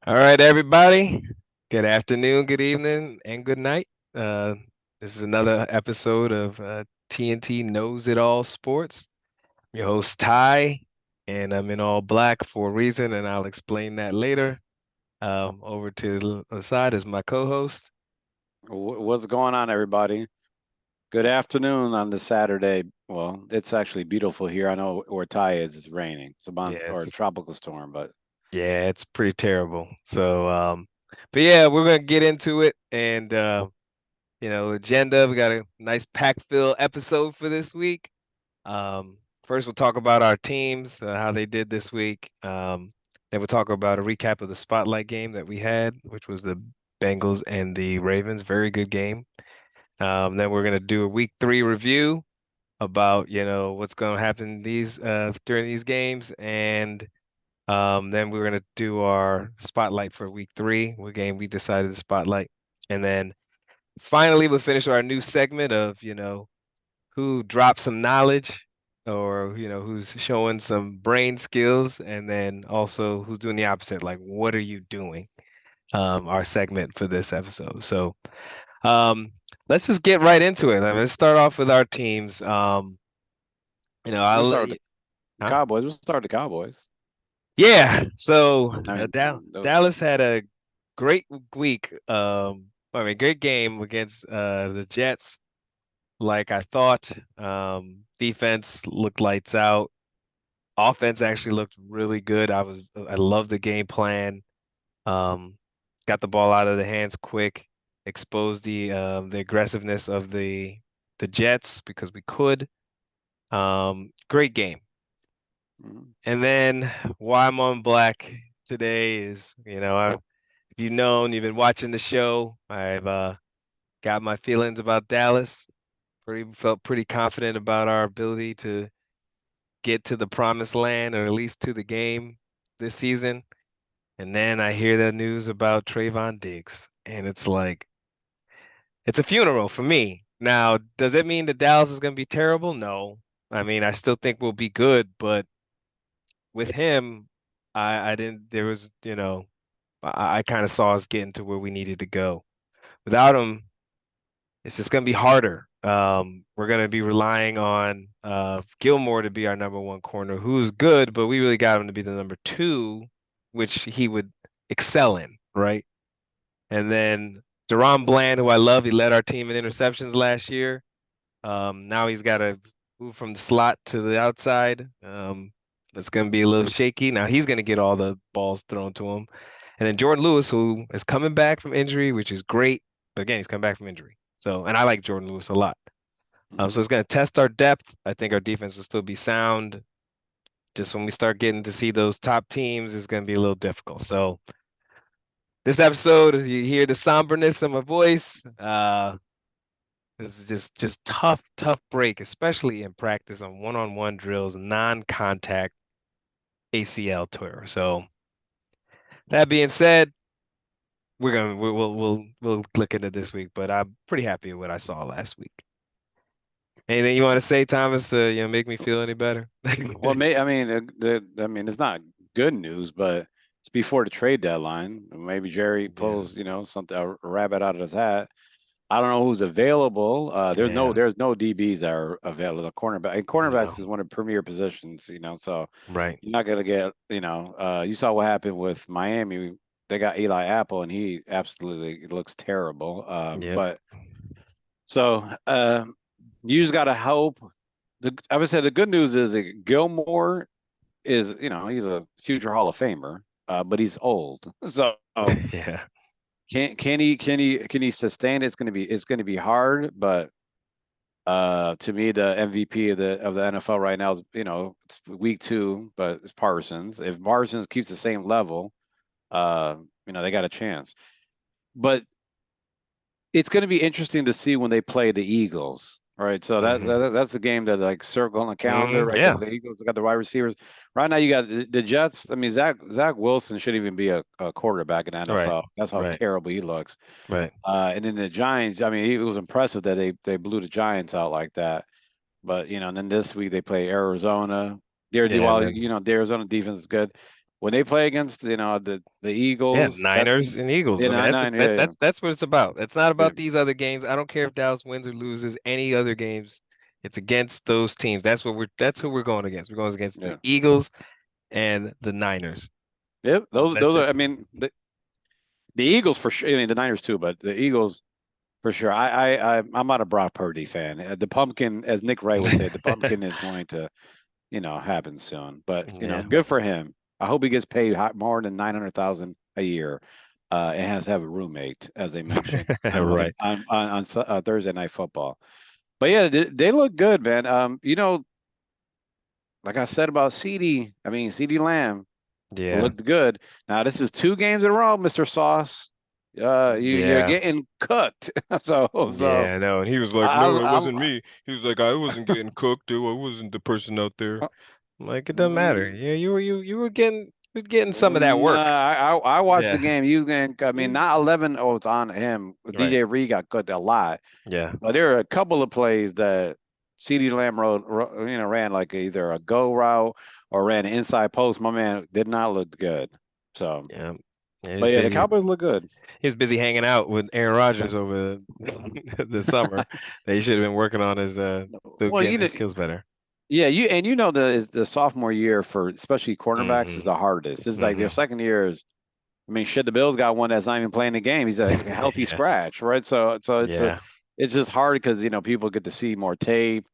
All right, everybody. Good afternoon, good evening, and good night. Uh, this is another episode of TnT Knows It All Sports. I'm your host, Ty, and I'm in all black for a reason, and I'll explain that later. Over to the side is my co-host. What's going on, everybody? Good afternoon on this Saturday. Well, it's actually beautiful here. I know where Ty is, it's raining. It's a Yeah, or a tropical storm, but yeah, it's pretty terrible. So, but yeah, we're gonna get into it, and agenda. We got a nice pack-filled episode for this week. First, we'll talk about our teams, how they did this week. Then we'll talk about a recap of the Spotlight game that we had, which was the Bengals and the Ravens. Very good game. Then we're gonna do a week 3 review about, what's gonna happen these during these games, and then we're gonna do our spotlight for week 3, what game we decided to spotlight, and then finally we'll finish our new segment of, who dropped some knowledge or who's showing some brain skills, and then also who's doing the opposite, like what are you doing, our segment for this episode. So um let's just get right into it. Let's start off with our teams. we I'll start with the huh? Cowboys. We'll start with the Cowboys. Yeah, so I mean, Dallas had a great week, great game against the Jets, like I thought. Defense looked lights out. Offense actually looked really good. I love the game plan. Um, got the ball out of the hands quick, exposed the aggressiveness of the Jets because we could. Great game. mhm. And then why I'm on black today is, if you've been watching the show, I've got my feelings about Dallas. Felt pretty confident about our ability to get to the promised land, or at least to the game this season. And then I hear the news about Trayvon Diggs, and it's like it's a funeral for me. Now, does it mean that Dallas is going to be terrible? No. I mean, I still think we'll be good, but with him, I didn't. There was, I kind of saw us getting to where we needed to go. Without him, it's just going to be harder. We're going to be relying on Gilmore to be our number one corner, who's good, but we really got him to be the number two, which he would excel in, right? And then Deron Bland, who I love, he led our team in interceptions last year. Now he's got to move from the slot to the outside. That's going to be a little shaky. Now he's going to get all the balls thrown to him. And then Jordan Lewis, who is coming back from injury, which is great. But again, he's coming back from injury. So, and I like Jordan Lewis a lot. So Mhm. it's going to test our depth. I think our defense will still be sound. Just when we start getting to see those top teams, it's going to be a little difficult. So this episode, you hear the somberness of my voice. This is just tough break, especially in practice on one-on-one drills, non-contact ACL tour. So that being said, we'll look into this week, but I'm pretty happy with what I saw last week. Anything you want to say, Thomas, to make me feel any better? Well, I mean, it's not good news, but it's before the trade deadline. Maybe Jerry Yeah, pulls, something a rabbit out of his hat. I don't know who's available. yeah, There's no DBs that are available. The cornerback and no, cornerbacks is one of the premier positions, so right, you're not gonna get, you saw what happened with Miami. They got Eli Apple and he absolutely looks terrible. yep, But so you just gotta hope. I would say the good news is that Gilmore is, he's a future Hall of Famer, but he's old. So yeah, can he sustain it? It's gonna be hard, but to me the MVP of the NFL right now is, it's week 2, but it's Parsons. If Parsons keeps the same level, uh, they got a chance. But it's going to be interesting to see when they play the Eagles. Right, so hmm that's the game that like circle on the calendar, right? yeah, Because the Eagles got the wide receivers. Right now, you got the Jets. I mean, Zach Wilson shouldn't even be a quarterback in the right, NFL. That's how right, terrible he looks. right, And then the Giants. I mean, it was impressive that they blew the Giants out like that. But and then this week they play Arizona. yeah, and While then the Arizona defense is good, when they play against the Yeah, Eagles, that's Niners and Eagles. yeah, I mean, nine that's nine, that yeah, that's what it's about. It's not yeah, about these other games. I don't care if Dallas wins or loses any other games. It's against those teams. That's who we're going against. We're going against the yeah, Eagles and the Niners. yep. That's Those it. are. I mean, the Eagles for sure. I mean, the Niners too, but the Eagles for sure. I'm not a Brock Purdy fan. The pumpkin, as Nick Wright would say, the pumpkin is going to happen soon. But Yeah. good for him. I hope he gets paid more than 900,000 a year. And has to have a roommate, as they mentioned Right. on Thursday Night Football. But yeah, they look good, man. Like I said about CD, I mean CD Lamb Yeah. looked good. Now this is 2 games in a row, Mr. Sauce. You're Yeah. getting cooked. So Yeah, I know. And he was like, I, "No, it I, wasn't me." He was like, "I wasn't getting cooked, dude. I wasn't the person out there." I I'm like, it doesn't matter. mm, Yeah, you were getting some of that work. I watched the Yeah. game. He was getting, I mean, He's not 11. Oh, it's on him. right. DJ Reed got cooked a lot, Yeah. but there are a couple of plays that CD Lamb ran like either a go route or ran an inside post. My man did not look good. So, Yeah. Yeah, he's but yeah, the busy. Cowboys look good. He was busy hanging out with Aaron Rodgers over the summer. They should have been working on his still Well, getting his skills better. yeah, the sophomore year for especially cornerbacks is Hmm. the hardest. It's like their Hmm. second year is. I mean, shit, the Bills got one that's not even playing the game. He's a healthy Yeah. scratch, right? So Yeah. it's just hard because people get to see more tape,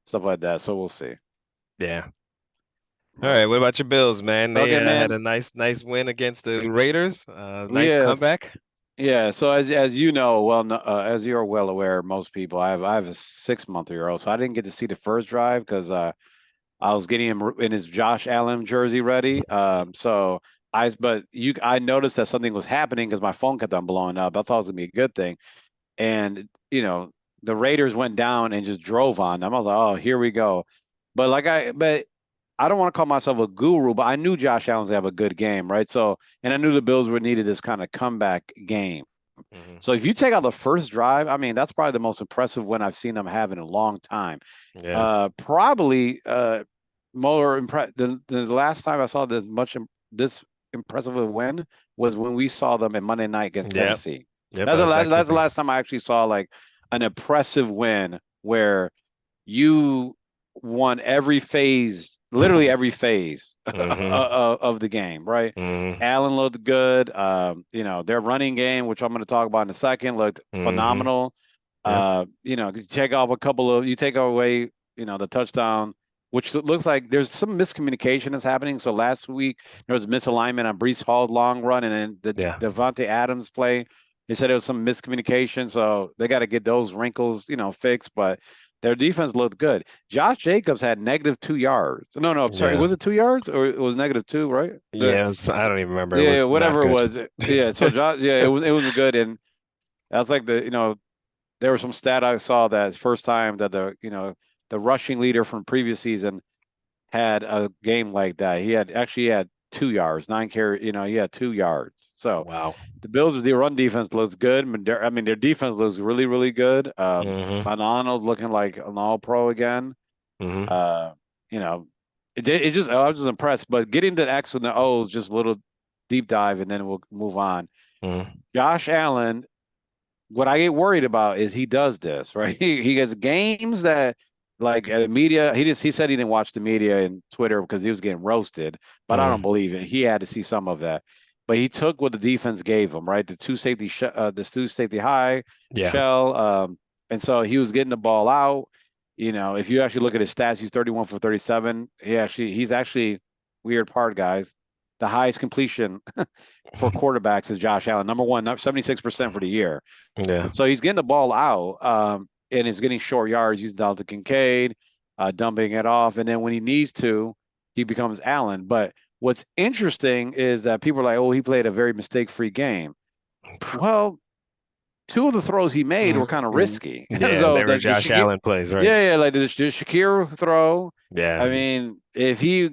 stuff like that. So we'll see. Yeah. All But right. What about your Bills, man? They okay, had man. a nice win against the Raiders. Nice Yeah, comeback. yeah. So as you know, well, as you're well aware, most people, I have a 6 month year old, so I didn't get to see the first drive because I was getting him in his Josh Allen jersey ready. I noticed that something was happening because my phone kept on blowing up. I thought it was gonna be a good thing, and the Raiders went down and just drove on them. I was like, oh, here we go. But I don't want to call myself a guru, but I knew Josh Allen's gonna have a good game, right? So, and I knew the Bills would needed this kind of comeback game. Hmm. So if you take out the first drive, I mean, that's probably the most impressive win I've seen them have in a long time. Yeah. Probably the last time I saw this impressive a win was when we saw them in Monday night against Yep. Tennessee. Yep. That's I the was last actually that's the thinking. last time I actually saw like an impressive win where you won every phase, literally every phase Hmm. of the game, right? Hmm. Allen looked good. Their running game, which I'm going to talk about in a second, looked Hmm. phenomenal. Yep. You take away, the touchdown, which looks like there's some miscommunication that's happening. So last week there was misalignment on Brees Hall's long run, and then the Yeah. Devontae Adams play. They said there was some miscommunication, so they got to get those wrinkles, fixed. But their defense looked good. Josh Jacobs had -2 yards. No, no, I'm sorry. Yeah. Was it 2 yards or it was -2, right? Yes. I don't even remember. It Yeah, was not whatever it good. was. Yeah, so Josh, yeah, it was good, and that's like there was some stat I saw that it's first time that the rushing leader from previous season had a game like that. He had 2 yards, 9 carry. He had 2 yards. So Wow. the Bills, their run defense looks good. Their defense looks really, really good. Hmm. Banano's looking like an All-Pro again. Hmm. Uh, you know, I was just impressed. But getting to the X and the O's, just a little deep dive, and then we'll move on. Hmm. Josh Allen, what I get worried about is he does this, right? He has games that like media. He said he didn't watch the media and Twitter because he was getting roasted, but I don't Hmm. believe it. He had to see some of that. But he took what the defense gave him, right? The two safety high Yeah. shell, and so he was getting the ball out. If you actually look at his stats, he's 31 for 37. He's actually weird part, guys. The highest completion for quarterbacks is Josh Allen, number one, 76% for the year. Yeah. So he's getting the ball out, and he's getting short yards using Dalton Kincaid, dumping it off. And then when he needs to, he becomes Allen. But what's interesting is that people are like, oh, he played a very mistake-free game. Well, two of the throws he made were kind of Mhm. risky. Yeah, So they were the Josh Shakir, Allen plays, right? yeah, yeah, like the Shakir throw. Yeah. I mean, if he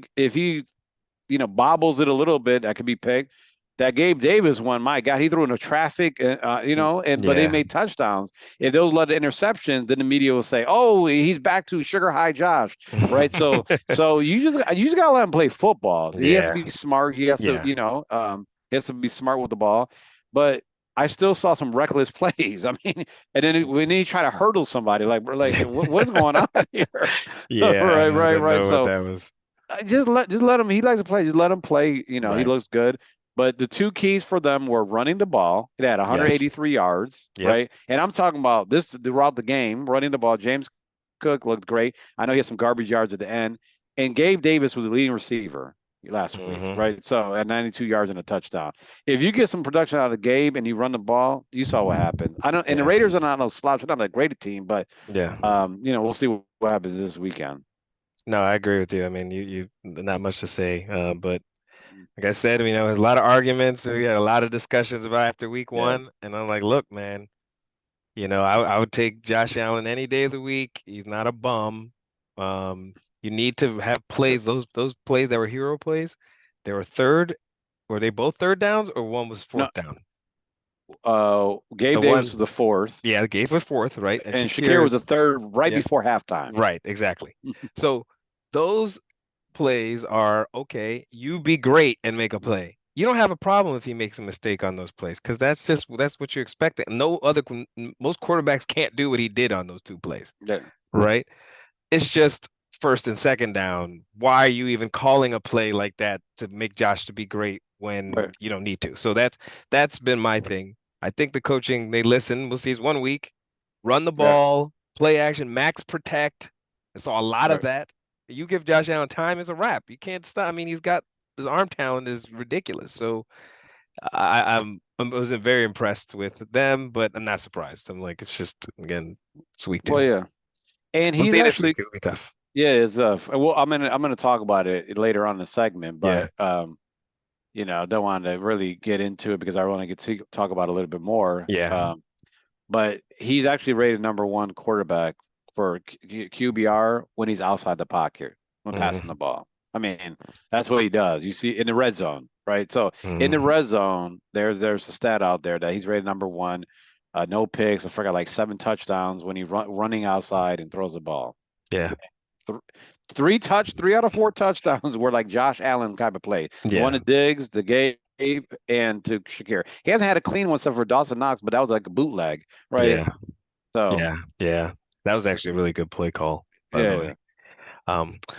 bobbles it a little bit, that could be picked. That Gabe Davis one, my God, he threw into traffic, but they Yeah. made touchdowns. If those led to interceptions, then the media will say, "Oh, he's back to sugar high Josh," right? So you just gotta let him play football. He has to Yeah. be smart. He has to, Yeah. he has to be smart with the ball. But I still saw some reckless plays. I mean, and then when he try to hurdle somebody, like what is going on here? Yeah, Right, I right, don't right. know what So that was. just let him. He likes to play. Just let him play. He Right. looks good. But the two keys for them were running the ball. It had Yes. 183 yards, Yep. right? And I'm talking about this throughout the game, running the ball. James Cook looked great. I know he had some garbage yards at the end. And Gabe Davis was the leading receiver last week, Hmm. right? So at 92 yards and a touchdown. If you get some production out of Gabe and you run the ball, you saw what happened. I don't. And the Yeah. Raiders are not no slouch. They're not a great team, but Yeah. we'll see what happens this weekend. No, I agree with you. I mean, you not much to say. But like I said, a lot of arguments. We had a lot of discussions about after week Yeah, one, and I'm like, look, man, I would take Josh Allen any day of the week. He's not a bum. You need to have plays. Those plays that were hero plays, they were third. Were they both third downs or one was no, fourth down? Gabe The Davis one, was the fourth, yeah, gave a fourth, right? And and Shakir was the Shakira's, third right yeah, before halftime. right, exactly. So those plays are okay. You be great and make a play. You don't have a problem if he makes a mistake on those plays because that's what you expect. Most quarterbacks can't do what he did on those two plays, Yeah, right? It's just first and second down. Why are you even calling a play like that to make Josh to be great when right, you don't need to? So that's been my thing. I think the coaching, they listen. We'll see. It's 1 week. Run the right, ball, play action, max protect. I saw a lot of right. that. You give Josh Allen time, it's a wrap. You can't stop. I mean, he's got his arm talent is ridiculous. So I wasn't very impressed with them, but I'm not surprised. I'm like, it's just again, it's week Well, two. yeah, and We'll he's see this week. actually It's gonna be tough. yeah. It's well, I'm gonna talk about it later on in the segment, Yeah. but I don't want to really get into it because I want to get to talk about it a little bit more. Yeah. But he's actually rated number one quarterback for QBR when he's outside the pocket when passing Hmm. the ball. I mean, that's what he does. You see in the red zone, right? So in the Hmm. red zone, there's a stat out there that he's rated number one, no picks. I forgot like 7 touchdowns when he's running outside and throws the ball. Yeah. Th- 3 out of 4 touchdowns were like Josh Allen type of play. The one Yeah. to Diggs, the Gabe, and to Shakir. He hasn't had a clean one except for Dawson Knox, but that was like a bootleg, right? Yeah. So Yeah. Yeah. That was actually a really good play call, by the yeah, way.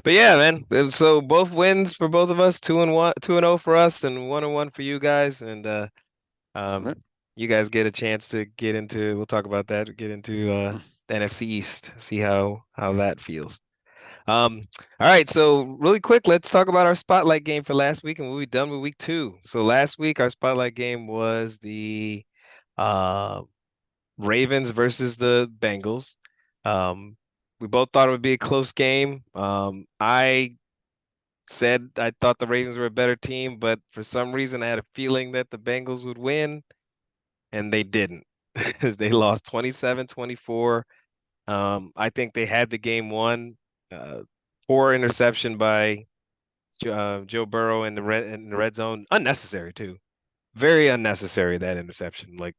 But yeah, man. So both wins for both of us, 2-1, 2-0 for us, and 1-1 for you guys. And yeah. you guys get a chance to get into. We'll talk about that. Get into the NFC East. See how that feels. Um, all right. So really quick, let's talk about our spotlight game for last week, and we'll be done with week two. So last week, our spotlight game was the uh Ravens versus the Bengals. Um, we both thought it would be a close game. I said I thought the Ravens were a better team, but for some reason I had a feeling that the Bengals would win, and they didn't, as they lost 27-24. I think they had the game won. Uh, Poor interception by Joe Burrow in the red zone, unnecessary too. Very unnecessary that interception. Like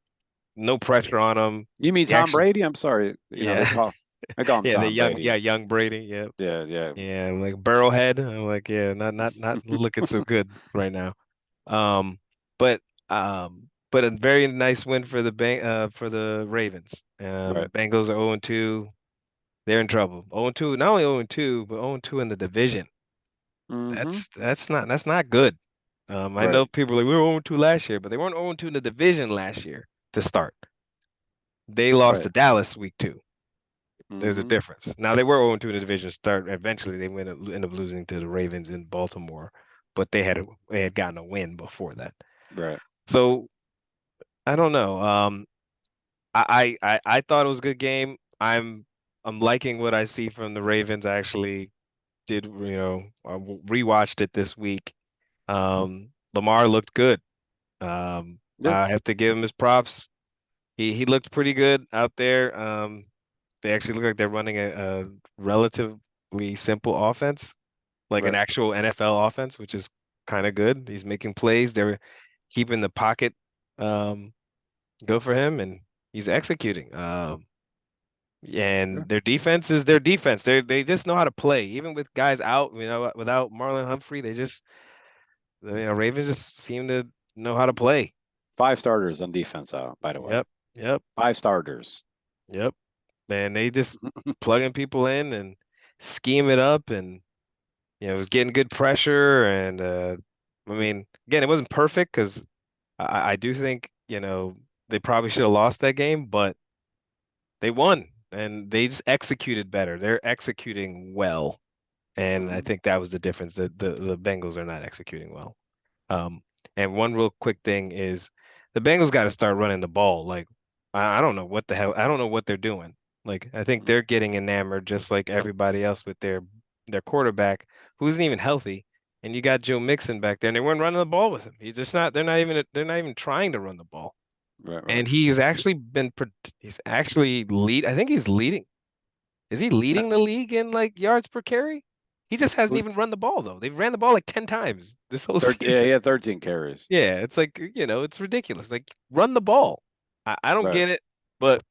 no pressure on him. You mean He Tom actually, Brady? I'm sorry. yeah. They call him Yeah, the Tom young, Brady. yeah, young Brady. Yeah, Yeah, yeah, yeah. I'm like Burrowhead. I'm like, yeah, not looking so good right now. Um, but but a very nice win for for the Ravens. right. Bengals are 0-2. They're in trouble. 0-2, not only 0-2, but 0-2 in the division. Mm-hmm. That's not good. I Right, know people are like we were 0-2 last year, but they weren't 0-2 in the division last year to start. They lost right. to Dallas week two. There's a Mm-hmm. difference. Now they were 0-2 in the division start. Eventually, they end up losing to the Ravens in Baltimore, but they had gotten a win before that. Right. So I don't know. I thought it was a good game. I'm liking what I see from the Ravens. I actually did, I rewatched it this week. Lamar looked good. Yeah, I have to give him his props. He looked pretty good out there. They actually look like they're running a relatively simple offense, like an right. actual NFL offense, which is kind of good. He's making plays. keeping the pocket go for him, and he's executing. Yeah. And their defense is their defense. They just know how to play, even with guys out. Without Marlon Humphrey, Ravens just seem to know how to play. 5 starters on defense out, by the way. Yep, yep, 5 starters. yep. And they just plugging people in and scheme it up, and it was getting good pressure. And I mean, again, it wasn't perfect because I do think they probably should have lost that game, but they won and they just executed better. They're executing well. And I Mhm. think that was the difference. The Bengals are not executing well. Um, and one real quick thing is the Bengals got to start running the ball. Like I don't know what the hell. I don't know what they're doing. Like I think Mhm. they're getting enamored just like everybody else with their quarterback who isn't even healthy. And you got Joe Mixon back there, and they weren't running the ball with him. He's just not. They're not even trying to run the ball. Right, right. And he's actually lead. I think he's leading. Is he Uh, leading the league in like yards per carry? He just hasn't who- even run the ball though. They've ran the ball like 10 times this whole 13, yeah, season. he had 13 carries. Yeah, it's like, it's ridiculous. Like run the ball. I don't Right, get it, but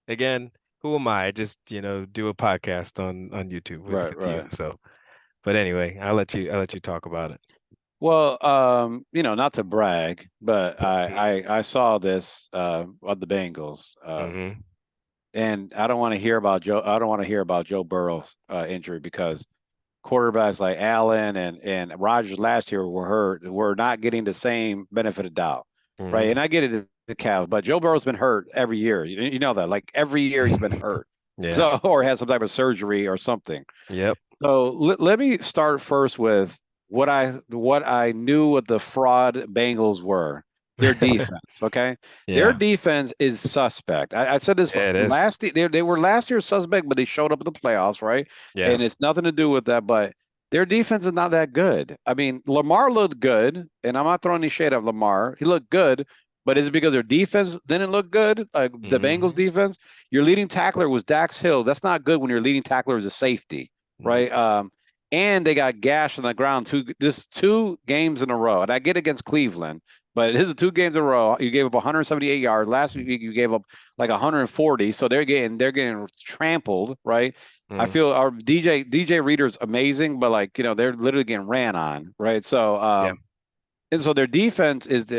again, who am I? I just, do a podcast on YouTube with right, with you. right. So, but anyway, I'll let you talk about it. Well, not to brag, but I saw this of the Bengals, Mm-hmm. and I don't want to hear about Joe. I don't want to hear about Joe Burrow's injury because quarterbacks like Allen and Rodgers last year were hurt. We're not getting the same benefit of doubt, right? And Mm-hmm. I get it, the Cavs, but Joe Burrow's been hurt every year. You know that, like every year he's been hurt, Yeah. so or had some type of surgery or something. Yep. So let me start first with what I knew what the fraud Bengals were. Their defense, okay? Their Yeah. defense is suspect. I said this Yeah, it is. last they were last year suspect, but they showed up in the playoffs, right? Yeah. And it's nothing to do with that, but their defense is not that good. I mean, Lamar looked good, and I'm not throwing any shade at Lamar. He looked good, but is it because their defense didn't look good? Like the Bengals Mm-hmm. defense, your leading tackler was Dax Hill. That's not good when your leading tackler is a safety, right? And they got gashed on the ground just 2 games in a row. And I get against Cleveland, but this is 2 games in a row. You gave up 178 yards. Last week you gave up like 140. So they're getting trampled, right? I Mm-hmm. feel our DJ Reader's amazing, but like, they're literally getting ran on, right? So Yeah. and so their defense is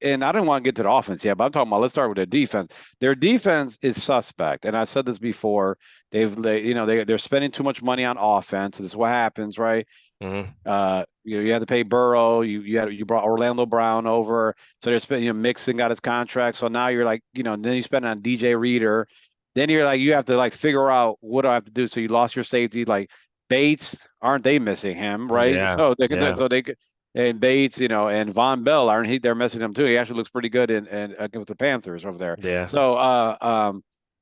and I don't want to get to the offense yet, but I'm talking about, let's start with their defense. Their defense is suspect. And I said this before. They're spending too much money on offense. This is what happens, right? Mm-hmm. You had to pay Burrow. You brought Orlando Brown over. So they're spending, Mixon got his contract. So now you're like, then you spend on DJ Reader. Then you're like, you have to like figure out what do I have to do. So you lost your safety, like Bates, aren't they missing him, right? Yeah. So they could, Yeah. so they could, and Bates, and Von Bell, aren't he? They're missing him too. He actually looks pretty good in with the Panthers over there. Yeah. So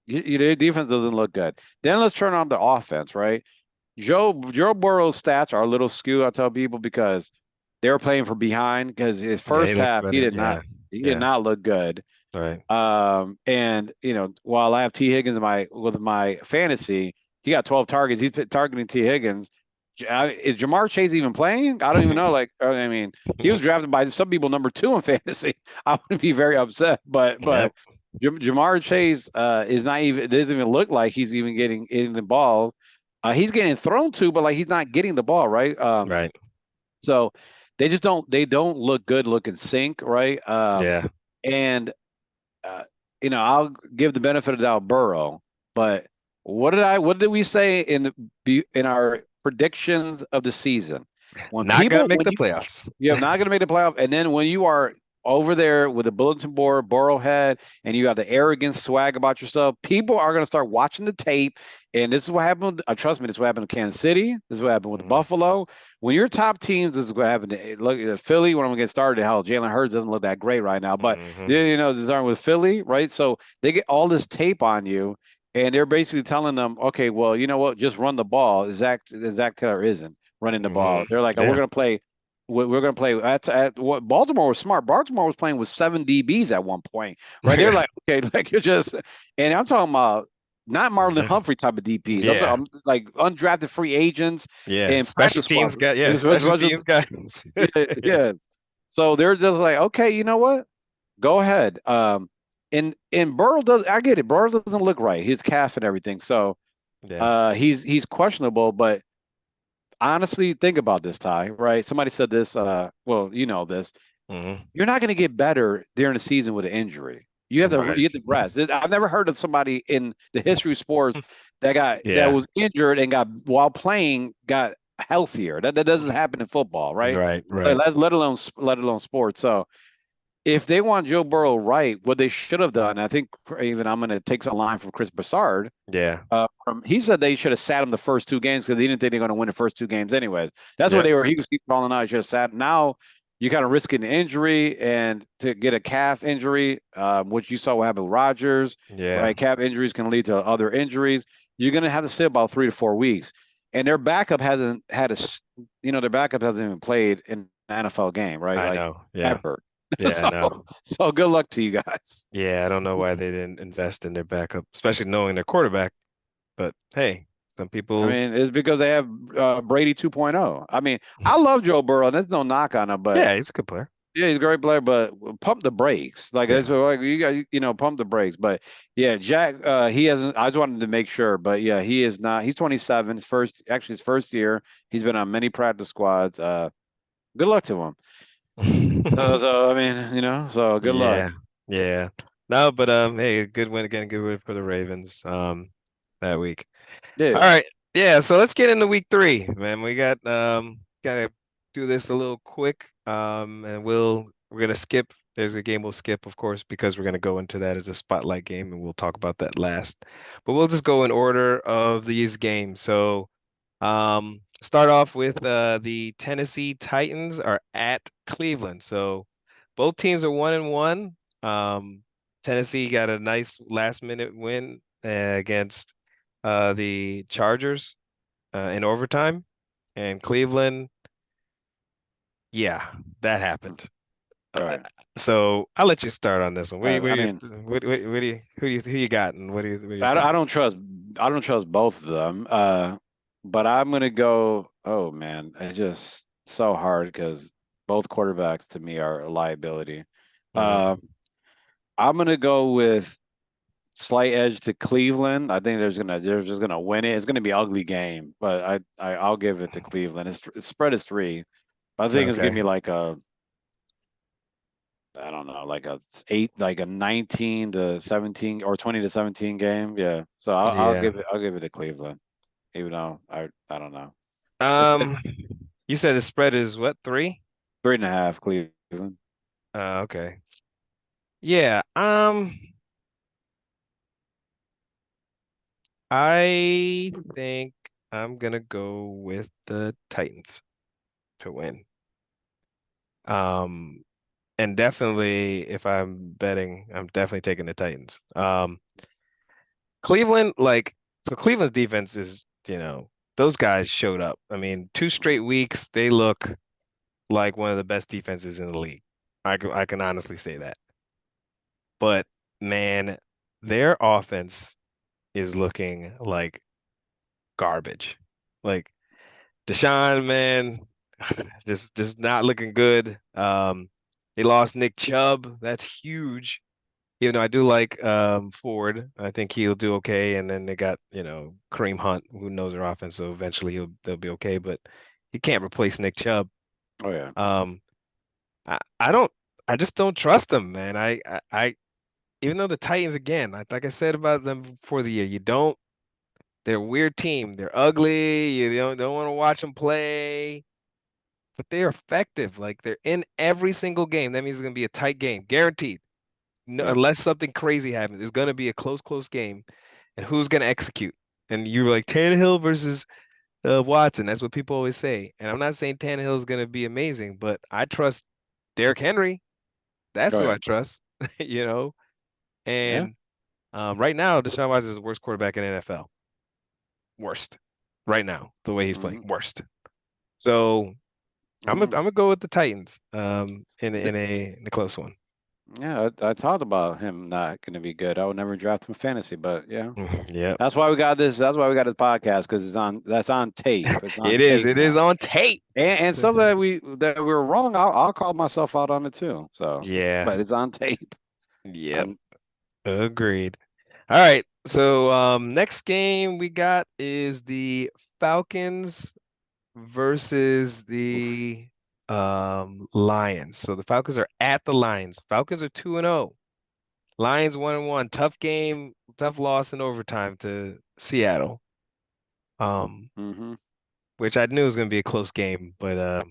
the defense doesn't look good. Then let's turn on the offense, right? Joe Burrow's stats are a little skewed. I tell people because they were playing from behind because his Yeah, he first looks half he better. did not Yeah. he did Yeah. not look good. Right. And while I have T Higgins with my fantasy, he got 12 targets. He's targeting T Higgins. Is Jamar Chase even playing? I don't even know. Like, I mean, he was drafted by some people number 2 in fantasy. I would be very upset, but Yep. Jamar Chase is not even. It doesn't even look like he's even getting the ball. He's getting thrown to, but like he's not getting the ball, right? Right. So they don't look good, look in sync, right? Yeah. And uh, I'll give the benefit of the doubt Burrow, but what did we say in our predictions of the season? When Not gonna people make when the playoffs. you're not going to make the playoff, and then when you are over there with a bulletin board, Burrowhead, and you have the arrogance swag about yourself, people are going to start watching the tape. And this is what happened. Trust me, this is what happened in Kansas City. This is what happened with Mhm. Buffalo. When your top teams, this is what happened. Look at Philly. When I'm going to get started, hell, Jalen Hurts doesn't look that great right now. But Mhm. this is with Philly, right? So they get all this tape on you, and they're basically telling them, okay, well, you know what, just run the ball. Zach Taylor isn't running the ball. Mhm. They're like, oh, we're Yeah. going to play. We're going to play at what Baltimore was smart. Baltimore was playing with 7 DBs at one point, right? They're Yeah. like, okay, like you're just, and I'm talking about not Marlon Humphrey type of DPs. Yeah. I'm like undrafted free agents Yeah. and Special practice teams squad. got yeah, special teams guys. Yeah, yeah. So they're just like, okay, you know what? Go ahead. And Burrow does. I get it. Burrow doesn't look right. His calf and everything. So Yeah. he's questionable. But honestly, think about this, Ty. Right? Somebody said this. Well, you know this. Hmm. You're not going to get better during the season with an injury. Right. You have to rest. I've never heard of somebody in the history of sports that Yeah. was injured and got while playing got healthier. That doesn't happen in football, right? Right. Right. Let alone sports. So if they want Joe Burrow right, what they should have done, I think even I'm going to take some line from Chris Broussard. Yeah. He said they should have sat him the first two games because he didn't think they're going to win the first two games anyways. That's what Yep. they were. He was keep calling out. He should have sat. Now you kind of risking an injury and to get a calf injury, which you saw what happened with Rodgers, Yeah. right? Calf injuries can lead to other injuries. You're going to have to sit about 3 to 4 weeks. And their backup hasn't had their backup hasn't even played in an NFL game, right? I Like know. Yeah. ever. Yeah. I so, know. so good luck to you guys. Yeah. I don't know why they didn't invest in their backup, especially knowing their quarterback. But hey, some I people. mean, it's because they have Brady 2.0. I mean, I love Joe Burrow, and there's no knock on him, but Yeah, he's a good player. yeah, he's a great player, but pump the brakes. Like that's Yeah. what like you got, pump the brakes. But yeah, Jack, he hasn't. I just wanted to make sure, but yeah, he is not. He's 27. His first year. He's been on many practice squads. Good luck to him. So I mean, so good luck. Yeah. Yeah. No, but hey, a good win again, good win for the Ravens that week. All Yeah, right. Yeah, so let's get into week 3, man. We got gotta do this a little quick. And we're gonna skip. There's a game we'll skip, of course, because we're gonna go into that as a spotlight game and we'll talk about that last. But we'll just go in order of these games. So start off with the Tennessee Titans are at Cleveland. So both teams are 1-1. Tennessee got a nice last minute win against the Chargers in overtime, and Cleveland, yeah, that happened. all Uh, right. so I'll let you start on this one. I mean, What do you, who you got, and what are your I thoughts? don't trust both of them. But I'm gonna go. Oh man, it's just so hard because both quarterbacks to me are a liability. Uh, Hmm. I'm gonna go with slight edge to Cleveland. I think they're just gonna win it. It's gonna be an ugly game, but I'll give it to Cleveland. Its spread is 3. I think it's gonna Okay. be like a I don't know, like a 8, like a 19 to 17 or 20 to 17 game. Yeah. So Yeah. I'll give it to Cleveland, even though I don't know. It's Um, you said the spread is what, 3? 3.5 Cleveland. Okay. Yeah. I think I'm gonna go with the Titans to win. Um, and definitely if I'm betting, I'm definitely taking the Titans. Cleveland, like, so Cleveland's defense is, those guys showed up. I mean, 2 straight weeks, they look like one of the best defenses in the league. I can honestly say that. But man, their offense is looking like garbage. Like Deshaun, man, just not looking good. They lost Nick Chubb. That's huge. Even though I do like Ford, I think he'll do okay. And then they got, Kareem Hunt, who knows their offense, so eventually they'll be okay. But you can't replace Nick Chubb. Oh yeah. Um, I don't, I just don't trust them, man. Even though the Titans, again, like I said about them before the year, they're a weird team. They're ugly. You don't want to watch them play, but they're effective. Like they're in every single game. That means it's gonna be a tight game, guaranteed. No, Yeah. unless something crazy happens, it's gonna be a close game. And who's gonna execute? And you're like Tannehill versus Watson. That's what people always say. And I'm not saying Tannehill is gonna be amazing, but I trust Derrick Henry. That's Oh who yeah. I trust. You know. Yeah. And right now, Deshaun Watson is the worst quarterback in the NFL. Worst. Right now, the way he's playing, Hmm. worst. So I'm Hmm. gonna go with the Titans in a close one. Yeah, I talked about him not going to be good. I would never draft him in fantasy, but yeah, Yep. that's why we got this. That's why we got this podcast because it's on. That's on tape. It's on It is. tape It is now. on tape. And So, some that we were wrong. I'll call myself out on it too. So, yeah. but it's on tape. Yep. On Agreed. All right. So next game we got is the Falcons versus oof. the Lions. So the Falcons are at the Lions. Falcons are 2-0. Lions 1-1. Tough game, tough loss in overtime to Seattle. Um, hmm which I knew was going to be a close game, but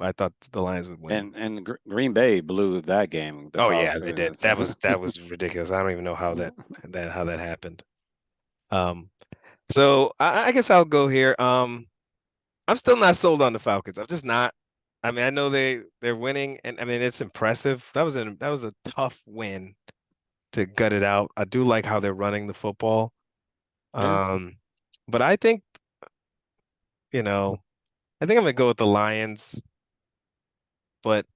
I thought the Lions would win. And Green Bay blew that game. The Oh yeah, they did. Falcons. That was ridiculous. I don't even know how that happened. Um, so I guess I'll go here. I'm still not sold on the Falcons. I'm just not. I mean, I know they're winning, and I mean it's impressive. That was a tough win to gut it out. I do like how they're running the football. Yeah, Um, but you know, I think I'm gonna go with the Lions. But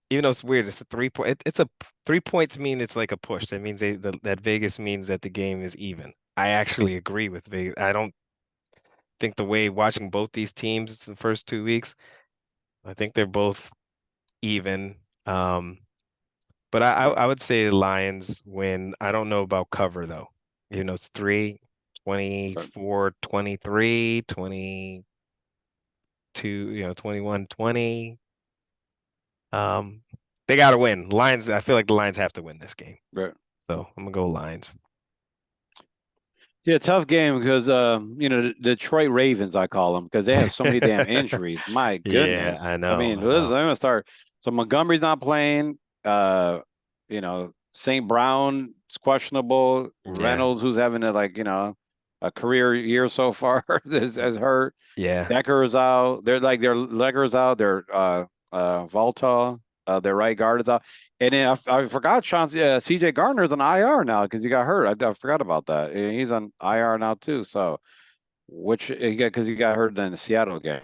even though it's weird, it's a 3 point. It's a 3 points mean it's like a push. That means that Vegas means that the game is even. I actually agree with Vegas. I don't think the way watching both these teams the first 2 weeks, I think they're both even. Um, but I would say the Lions win. I don't know about cover though. It's 3, 24, 23, 22, 21-20. Um, they got to win. Lions, I feel like the Lions have to win this game. right. So I'm gonna go Lions. Yeah, tough game because the Detroit Ravens I call them because they have so many damn injuries. My Yeah, I goodness. I know, mean, I know. I'm gonna start. So Montgomery's not playing. St. Brown is questionable. Yeah, Reynolds, who's having a career year so far, is hurt. yeah. Decker is out. Their Legger's out. Volta, their right guard is out. And then I forgot CJ Gardner's on IR now because he got hurt. I forgot about that. He's on IR now too. So which because he got hurt in the Seattle game.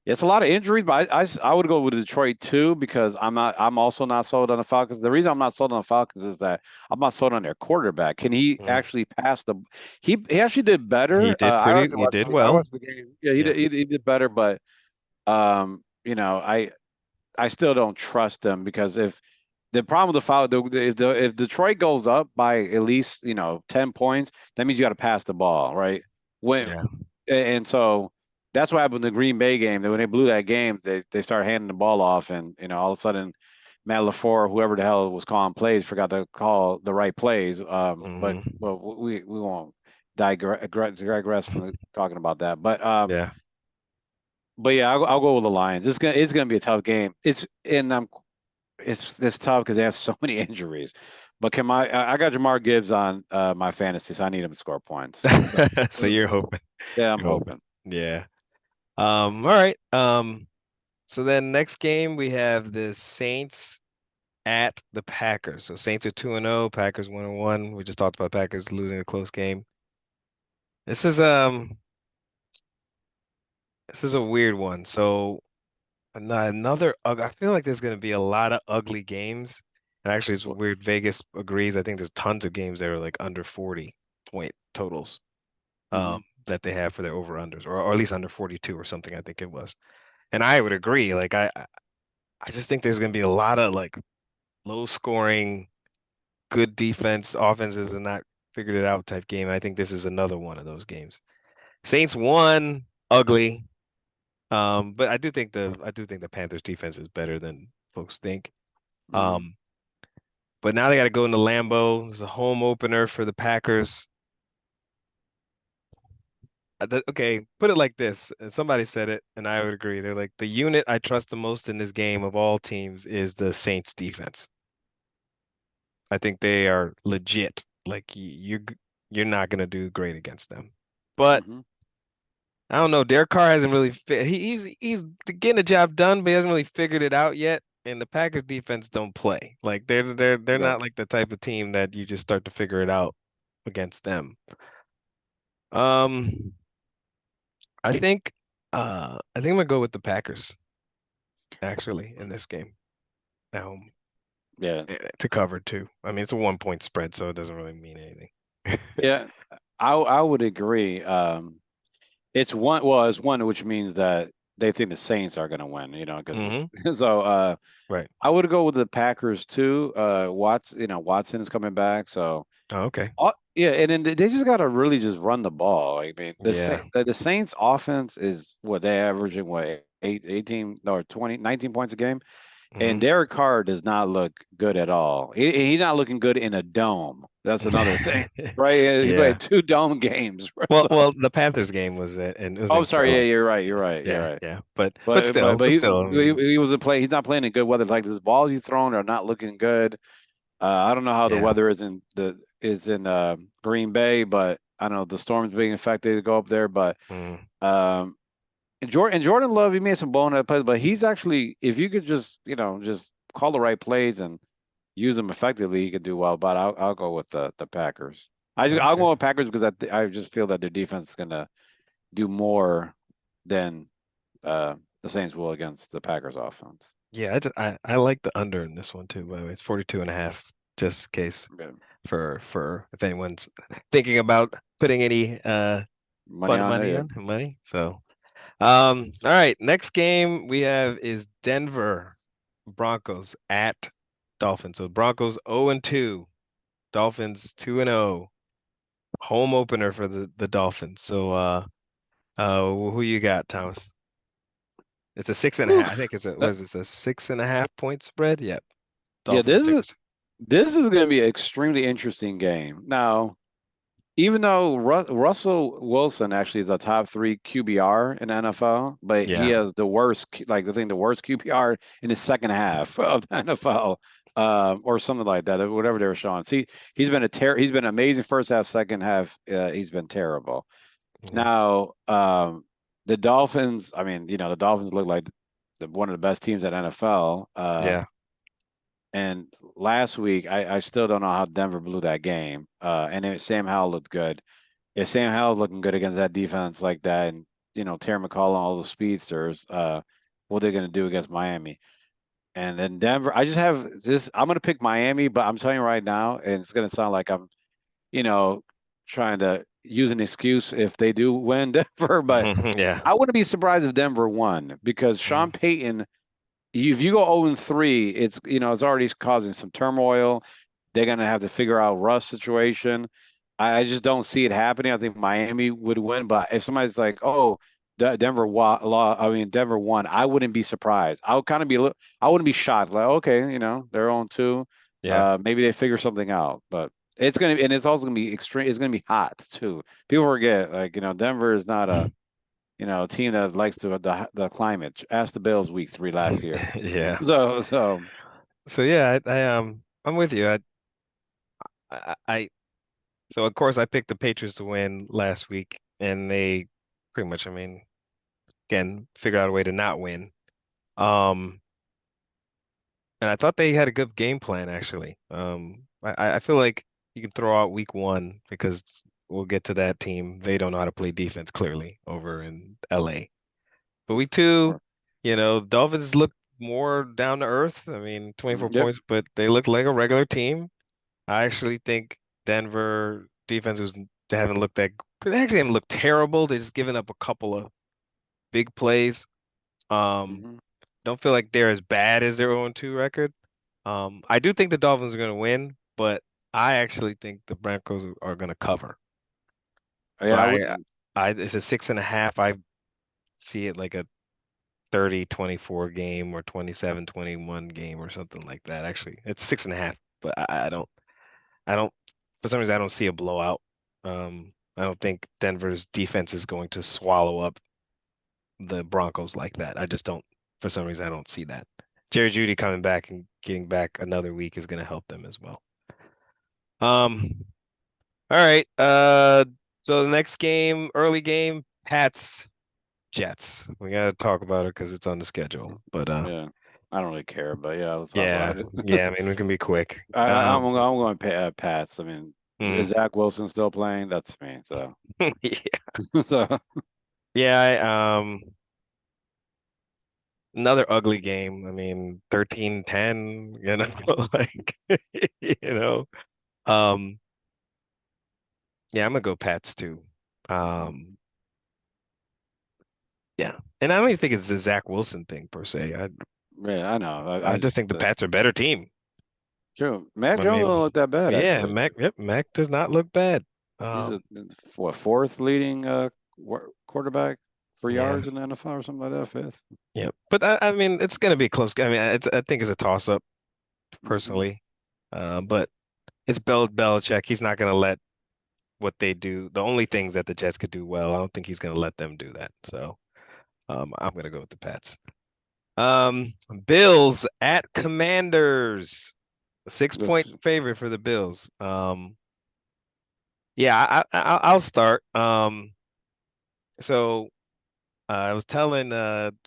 It's a lot of injuries, but I would go with Detroit too because I'm also not sold on the Falcons. The reason I'm not sold on the Falcons is that I'm not sold on their quarterback. Can he Mm. actually pass the? He actually did He better. did I pretty. actually He watched did I well. watched the game. Yeah, Yeah. he did better, but I still don't trust him because if the problem with the foul, if Detroit goes up by at least 10 points, that means you got to pass the ball, right? When Yeah. and so that's what happened in the Green Bay game. That when they blew that game, they started handing the ball off, and all of a sudden, Matt LaFleur, whoever the hell was calling plays, forgot to call the right plays. But Hmm. well, we won't digress from talking about that. Yeah. But yeah, I'll go with the Lions. It's gonna be a tough game. It's tough because they have so many injuries. But I got Jamar Gibbs on my fantasy, so I need him to score points. So So you're hoping. yeah, I'm You're hoping. hoping. Yeah. All right. So then next game we have the Saints at the Packers. So Saints are 2-0, Packers 1-1. We just talked about Packers losing a close game. This is um this is a weird one. So I feel like there's going to be a lot of ugly games. And actually, it's weird. Vegas agrees. I think there's tons of games that are like under 40 point totals Mm-hmm. that they have for their over-unders, or at least under 42 or something, I think it was. And I would agree. Like, I just think there's going to be a lot of like low scoring, good defense, offenses are not figured it out type game. I think this is another one of those games. Saints won ugly. But I do think the Panthers defense is better than folks think. Mm-hmm. Um, but now they got to go into Lambeau. It's a home opener for the Packers. Okay, put it like this. And somebody said it, and I would agree. They're like the unit I trust the most in this game of all teams is the Saints defense. I think they are legit. Like you're not gonna do great against them. But Mm-hmm. I don't know. Derek Carr hasn't really he's getting the job done, but he hasn't really figured it out yet. And the Packers defense don't play. Like they're Right. not like the type of team that you just start to figure it out against them. Um, I think I'm gonna go with the Packers actually in this game at home. Yeah. to cover too. I mean, it's a 1 point spread, so it doesn't really mean anything. Yeah. I would agree. It's one. Well, it's one, which means that they think the Saints are going to win. Because Hmm. so. Right. I would go with the Packers too. Watson is coming back, so Oh, okay. yeah, and then they just got to really just run the ball. I mean, Yeah. The Saints offense is what they averaging what 18 or 20, 19 points a game, and Hmm. Derek Carr does not look good at all. He's not looking good in a dome. That's another thing, right? He Yeah. played 2 dome games. Well, So, well, the Panthers game was it, and it was oh, in I'm sorry. Yeah, Philly. you're right. You're right. You're Yeah, right. yeah. But But still, but but but he still, I he, mean, he wasn't playing. He's not playing in good weather. Like, the balls he's throwing are not looking good. I don't know how the yeah. weather is in Green Bay, but I don't know the storm's being affected to go up there. But Mm, um, and Jordan Love, he made some bonehead plays, but he's actually, if you could just call the right plays and use them effectively, he could do well. But I'll go with the Packers. I'll okay. go with Packers because I just feel that their defense is gonna do more than the Saints will against the Packers offense. Yeah, I like the under in this one too, by the way. It's 42.5, just in case Yeah. for if anyone's thinking about putting any Money fun on it, money yeah. on money. So all right, next game we have is Denver Broncos at Dolphins. So Broncos 0-2, Dolphins 2-0. Home opener for the Dolphins. So who you got, Thomas? It's a six and a Whew. half. I think it's a 6.5 point spread? Yep. Yeah, Dolphins this is favorites. this is going to be an extremely interesting game. Now, even though Russell Wilson actually is a top three QBR in the NFL, but he Yeah. has the worst, the worst QBR in the second half of the NFL, or something like that, whatever they were showing. See, he's been amazing first half, second half, he's been terrible. Mhm. Now, the Dolphins, I mean, the Dolphins look like one of the best teams at NFL. Yeah. And last week, I still don't know how Denver blew that game. And Sam Howell looked good. If Sam Howell's looking good against that defense like that, and Terry McCollum, all the speedsters, what they're going to do against Miami? And then Denver, I just have this. I'm going to pick Miami, but I'm telling you right now, and it's going to sound like I'm, you know, trying to use an excuse if they do win Denver. But Yeah. I wouldn't be surprised if Denver won because Sean Mhm. Payton, if you go 0-3, it's already causing some turmoil. They're gonna have to figure out Russ situation. I just don't see it happening. I think Miami would win, but if somebody's like, "Oh, Denver won," I wouldn't be surprised. I would kind of be, I wouldn't be shocked. Like, okay, they're on two. Yeah. Maybe they figure something out. But it's also gonna be extreme. It's gonna be hot too. People forget, like, Denver is not a team that likes the climate. Ask the Bills week 3 last year. Yeah. So So yeah, I'm with you. I so of course I picked the Patriots to win last week, and they pretty much, I mean, again, figure out a way to not win. Um, and I thought they had a good game plan actually. I feel like you can throw out week one because we'll get to that team. They don't know how to play defense clearly over in LA. But week two, Dolphins look more down to earth. I mean, 24 yep. points, but they look like a regular team. I actually think Denver defense they haven't looked they actually haven't looked terrible. They just given up a couple of big plays. Um, Mhm. don't feel like they're as bad as their 0-2 record. I do think the Dolphins are going to win, but I actually think the Broncos are going to cover. So Yeah, I would. it's a 6.5. I see it like a 30-24 game or 27-21 game or something like that. Actually, it's 6.5, but I don't, for some reason, I don't see a blowout. I don't think Denver's defense is going to swallow up the Broncos like that. I just don't, for some reason, I don't see that. Jerry Judy coming back and getting back another week is going to help them as well. Um, all right. So the next game, early game, Pats Jets. We got to talk about it because it's on the schedule. But Yeah, I don't really care, but yeah, let's talk yeah, about it. yeah. I mean, we can be quick. I'm going Pats. I mean, is Mm, Zach Wilson still playing? That's me. So, yeah, so yeah. another ugly game. I mean, 13-10, like you know. Um, yeah, I'm gonna go Pats too. Um, yeah. And I don't even think it's a Zach Wilson thing per se. Yeah, I know. I just think the Pats are a better team. True. Mac I Jones don't mean, look that bad yeah, actually. Mac does not look bad. He's a Um, what, fourth leading quarterback for yeah, yards in the NFL or something like that. Fifth. yeah. But I mean, it's gonna be a close game. I mean, I think it's a toss up Hmm. personally. But it's Belichick. He's not gonna let what they do, the only things that the Jets could do well, I don't think he's gonna let them do that. So I'm gonna go with the Pats. Um, Bills at Commanders. A 6 point favorite for the Bills. Yeah, I'll start. So I was telling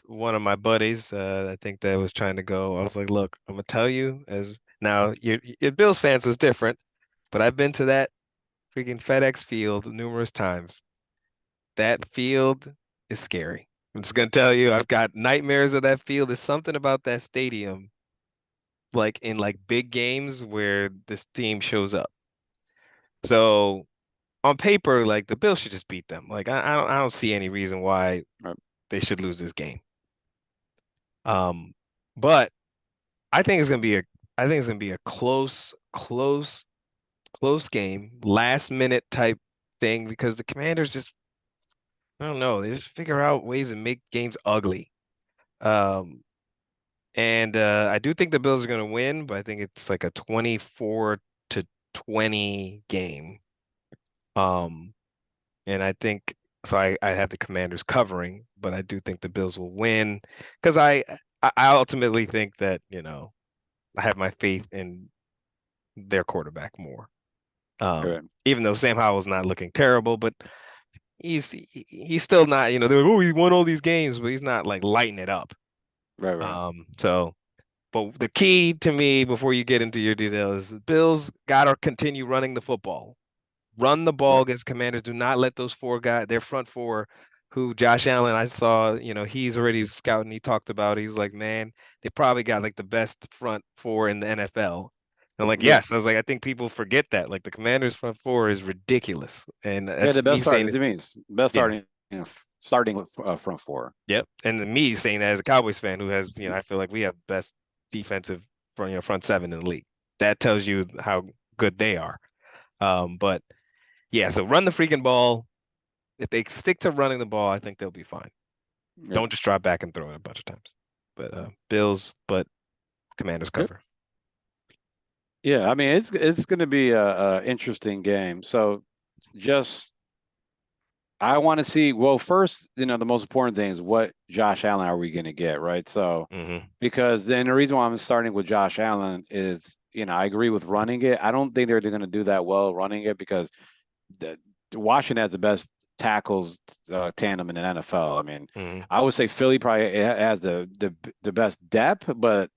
one of my buddies, I think that was trying to go. I was like, look, I'm gonna tell you as now your Bills fans was different, but I've been to that freaking FedEx Field numerous times. That field is scary. I'm just gonna tell you, I've got nightmares of that field. There's something about that stadium, like in like big games where this team shows up. So on paper, like the Bills should just beat them. Like I don't see any reason why Right. they should lose this game. Um, but I think it's gonna be a I think it's gonna be a close game, last minute type thing because the Commanders just I don't know, they just figure out ways to make games ugly. Um, and I do think the Bills are gonna win, but I think it's like a 24-20 game. Um, and I think so. I have the Commanders covering, but I do think the Bills will win because I ultimately think that I have my faith in their quarterback more. Right. Even though Sam Howell's not looking terrible, but he's still not. They're like, oh, he won all these games, but he's not like lighting it up. Right. Right. So. But the key to me before you get into your details is Bills got to continue running the football. Run the ball Right. against Commanders. Do not let those four guys, their front four, who Josh Allen, I saw, he's already scouting. He talked about, he's like, man, they probably got like the best front four in the NFL. And I'm like, Yeah. yes. I was like, I think people forget that. Like the Commanders front four is ridiculous. And Yeah. that's The me best start. saying it. It means best Yeah. starting. Starting with front four. Yep. And me saying that as a Cowboys fan who has, I feel like we have best defensive front seven in the league. That tells you how good they are. But yeah, so run the freaking ball. If they stick to running the ball, I think they'll be fine. Yeah. Don't just drop back and throw it a bunch of times. But Bills, but Commanders Yep. cover. Yeah. I mean, it's going to be a interesting game. So just I want to see. Well, first, the most important thing is what Josh Allen are we going to get, right? So Hmm. because then the reason why I'm starting with Josh Allen is, I agree with running it. I don't think they're going to do that well running it because the, Washington has the best tackles tandem in the NFL. I mean, Hmm. I would say Philly probably has the best depth, but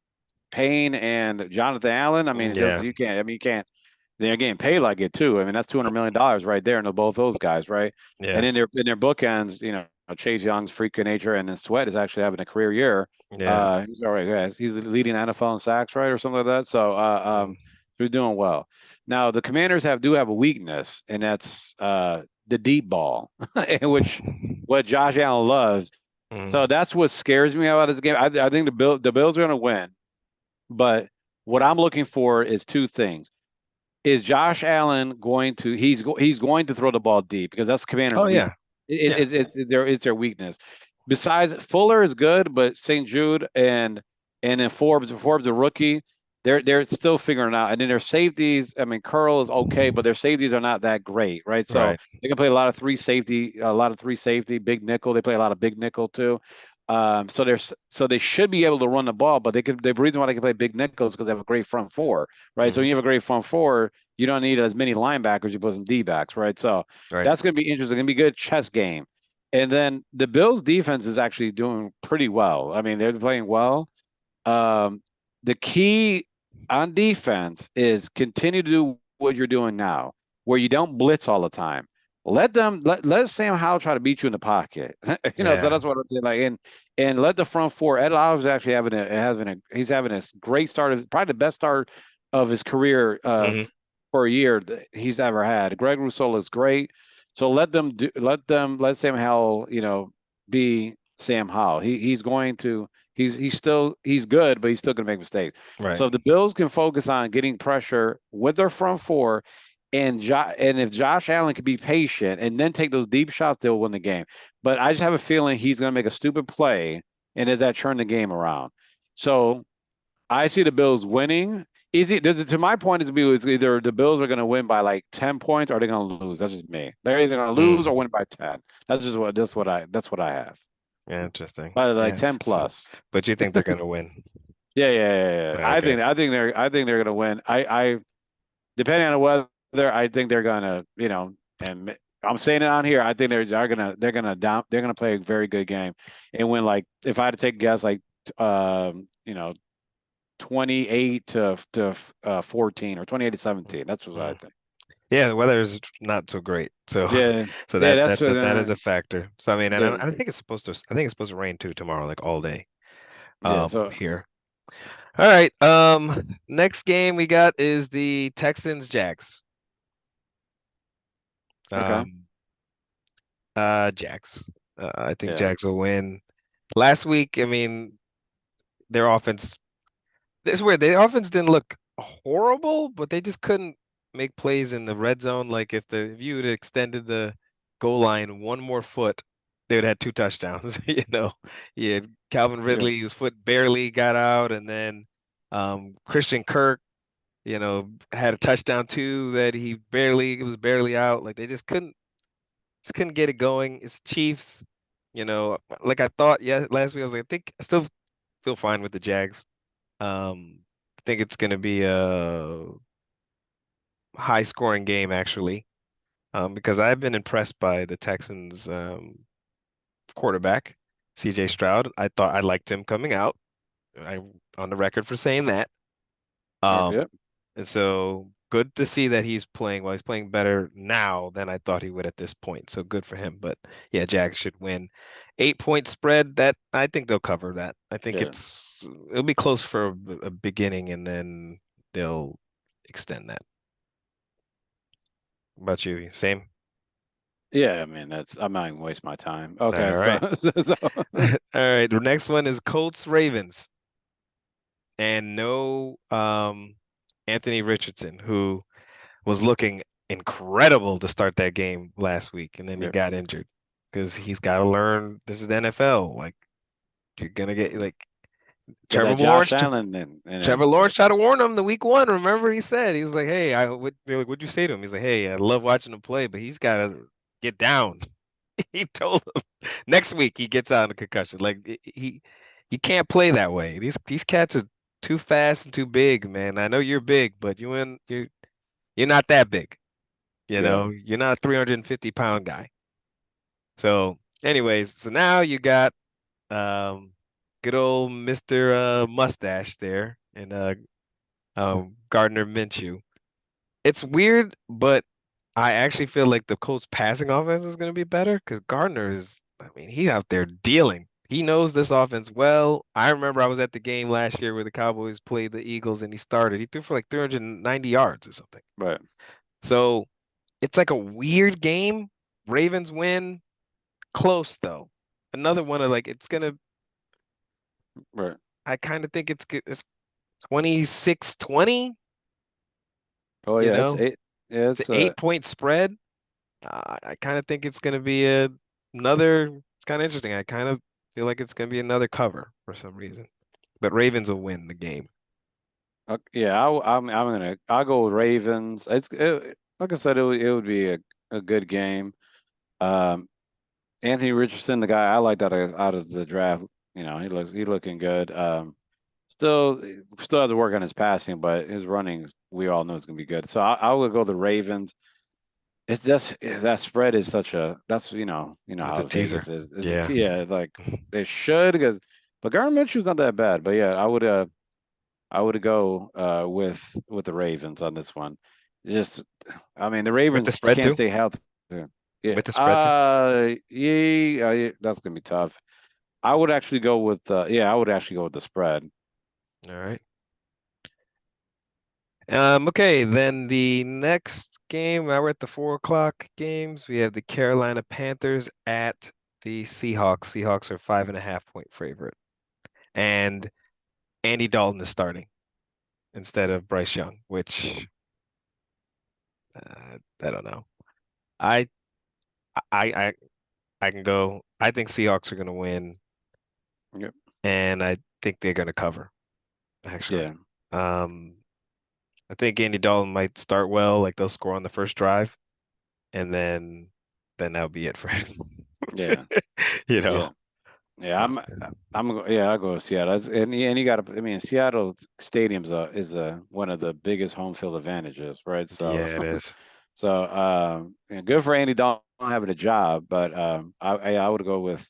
Payne and Jonathan Allen. I mean, Yeah, you can't. I mean, you can't. They're getting paid like it too. I mean, that's $200 million right there, and both those guys, right? And yeah, in their bookends, Chase Young's freak of nature, and then Sweat is actually having a career year. yeah. He's all right, guys. He's leading NFL in sacks, right, or something like that. So, Mm. they're doing well. Now, the Commanders do have a weakness, and that's the deep ball, which what Josh Allen loves. So Mm. that's what scares me about this game. I think the Bills are going to win, but what I'm looking for is two things. Is Josh Allen going to he's going to throw the ball deep because that's Commander's Oh weak. yeah, yeah. It's their weakness. Besides, Fuller is good, but St. Jude and then Forbes a rookie. They're still figuring it out. And then their safeties, I mean, Curl is okay, but their safeties are not that great, right? So Right. they can play a lot of three safety, big nickel. They play a lot of big nickel too. So they should be able to run the ball, but the reason why they can play big nickels because they have a great front four, right? So when Hmm. you have a great front four, you don't need as many linebackers. You put some D backs, right? So Right. that's going to be interesting. Going to be a good chess game. And then the Bills defense is actually doing pretty well. I mean, they're playing well. Um, the key on defense is continue to do what you're doing now, where you don't blitz all the time. let Sam Howell try to beat you in the pocket. So Yeah. that's what I did. Like and let the front four. Ed Olive's actually he's having a great start of probably the best start of his career Hmm. for a year that he's ever had. Greg Rousseau looks great. So let Sam Howell, be Sam Howell. He's going to he's good, but he's still going to make mistakes. Right. So if the Bills can focus on getting pressure with their front four, and if Josh Allen could be patient and then take those deep shots, they'll win the game. But I just have a feeling he's going to make a stupid play, and does that turn the game around? So I see the Bills winning. To my point, is either the Bills are going to win by like 10 points or they're going to lose. That's just me. They're either going to lose or Mm. win by 10. That's what I have. Yeah, interesting. By like Yeah. 10 So, plus. but you think they're gonna win? Yeah. Okay. I think they're going to win. I depending on the weather, I think they're gonna, and I'm saying it on here. I think they're gonna play a very good game and win. Like if I had to take a guess, like 28 to 14 or 28 to 17. That's what I Mm. think. Yeah, the weather is not so great. So Yeah, so yeah. that is a factor. So I mean, and Yeah, I think it's supposed to rain too tomorrow, like all day. yeah. So Here. All right. Next game we got is the Texans Jags. okay. Um, Jags. I think Yeah, Jags will win. Last week, I mean, their offense. It's weird. Their offense didn't look horrible, but they just couldn't make plays in the red zone. Like if you had extended the goal line one more foot, they would have had two touchdowns. Yeah, Calvin yeah, Ridley, his foot barely got out, and then Christian Kirk, had a touchdown too that it was barely out. Like they just couldn't get it going. It's Chiefs, like I thought. Yeah, last week I was like, I think I still feel fine with the Jags. I think it's going to be a high scoring game actually, because I've been impressed by the Texans quarterback, CJ Stroud. I thought I liked him coming out. I on the record for saying that. okay, Um, yeah, and so good to see that he's playing well. He's playing better now than I thought he would at this point. So good for him. But yeah, Jags should win. 8 point spread. That I think they'll cover that. I think yeah, it'll be close for a beginning, and then they'll extend that. What about you? Same. yeah. I mean, I'm not even waste my time. All Okay, so, right. so All right. The next one is Colts Ravens, and no Anthony Richardson, who was looking incredible to start that game last week, and then he yeah, got injured because he's got to learn this is the NFL. Like you're gonna get like get Trevor that Josh Lawrence. Allen and Trevor Lawrence tried to warn him the week one. Remember, he said he was like, "Hey, they're like, what'd you say to him?" He's like, "Hey, I love watching him play, but he's got to get down." He told him next week he gets out of concussion. Like he can't play that way. These cats are too fast and too big, man. I know you're big, but you're not that big. yeah. You're not a 350 pound guy. So, anyways, so now you got um good old Mr. Mustache there and Gardner Minshew. It's weird, but I actually feel like the Colts passing offense is going to be better because Gardner I mean, he's out there dealing. He knows this offense well. I remember I was at the game last year where the Cowboys played the Eagles and he started. He threw for like 390 yards or something. Right, So it's like a weird game. Ravens win, close though. Another one of like it's gonna. right. I kind of think it's 26-20. Oh You yeah, it's know, eight. Yeah, it's an it's 8 point spread. I kind of think it's gonna be another. It's kind of interesting. I kind of feel like it's gonna be another cover for some reason. But Ravens will win the game. yeah. I'll go with Ravens. Like I said, it would be a good game. Um, Anthony Richardson, the guy I like out of the draft, he looking good. Still still has to work on his passing, but his running we all know is gonna be good. So I would go the Ravens. It's just that spread is such a that's It's a how teaser. Vegas is. Yeah. Yeah, like they should because but Gardner Minshew's not that bad. But yeah, I would go with the Ravens on this one. Just I mean the With Ravens the spread can't too. stay healthy. Yeah. Yeah. with the spread too. Yeah, that's gonna be tough. I would actually go with I would actually go with the spread. All right. Okay, then the next game, now we're at the 4 o'clock games. We have the Carolina Panthers at the Seahawks. Seahawks are 5.5 point favorite. And Andy Dalton is starting instead of Bryce Young, which I don't know. I I I I can go. I think Seahawks are going to win, Yep. and I think they're going to cover, actually. Yeah. Um, I think Andy Dalton might start well, like they'll score on the first drive, and then that'll be it for him. Yeah. You Yeah. know. Yeah. Uh, Yeah, I'll go with Seattle. And you got to. I mean, Seattle Stadium's a one of the biggest home field advantages, right? So, yeah, it is. good for Andy Dalton having a job, but I would go with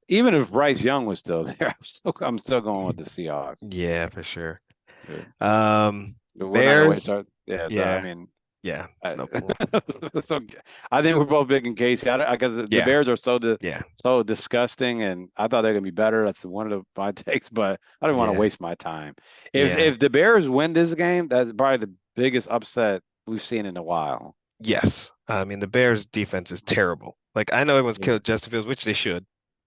even if Bryce Young was still there. I'm still going with the Seahawks. Yeah, for sure. Yeah. But we're not gonna waste Bears. our. Yeah. I Yeah, mean, yeah. It's I, no point. so I think we're both big in Casey. I guess the Yeah, Bears are yeah, so disgusting, and I thought they're gonna be better. That's one of my takes, but I don't want to yeah, waste my time. If yeah. if the Bears win this game, that's probably the biggest upset we've seen in a while. Yes. I mean, the Bears defense is terrible. Like, I know everyone's Yeah. killed Justin Fields, which they should,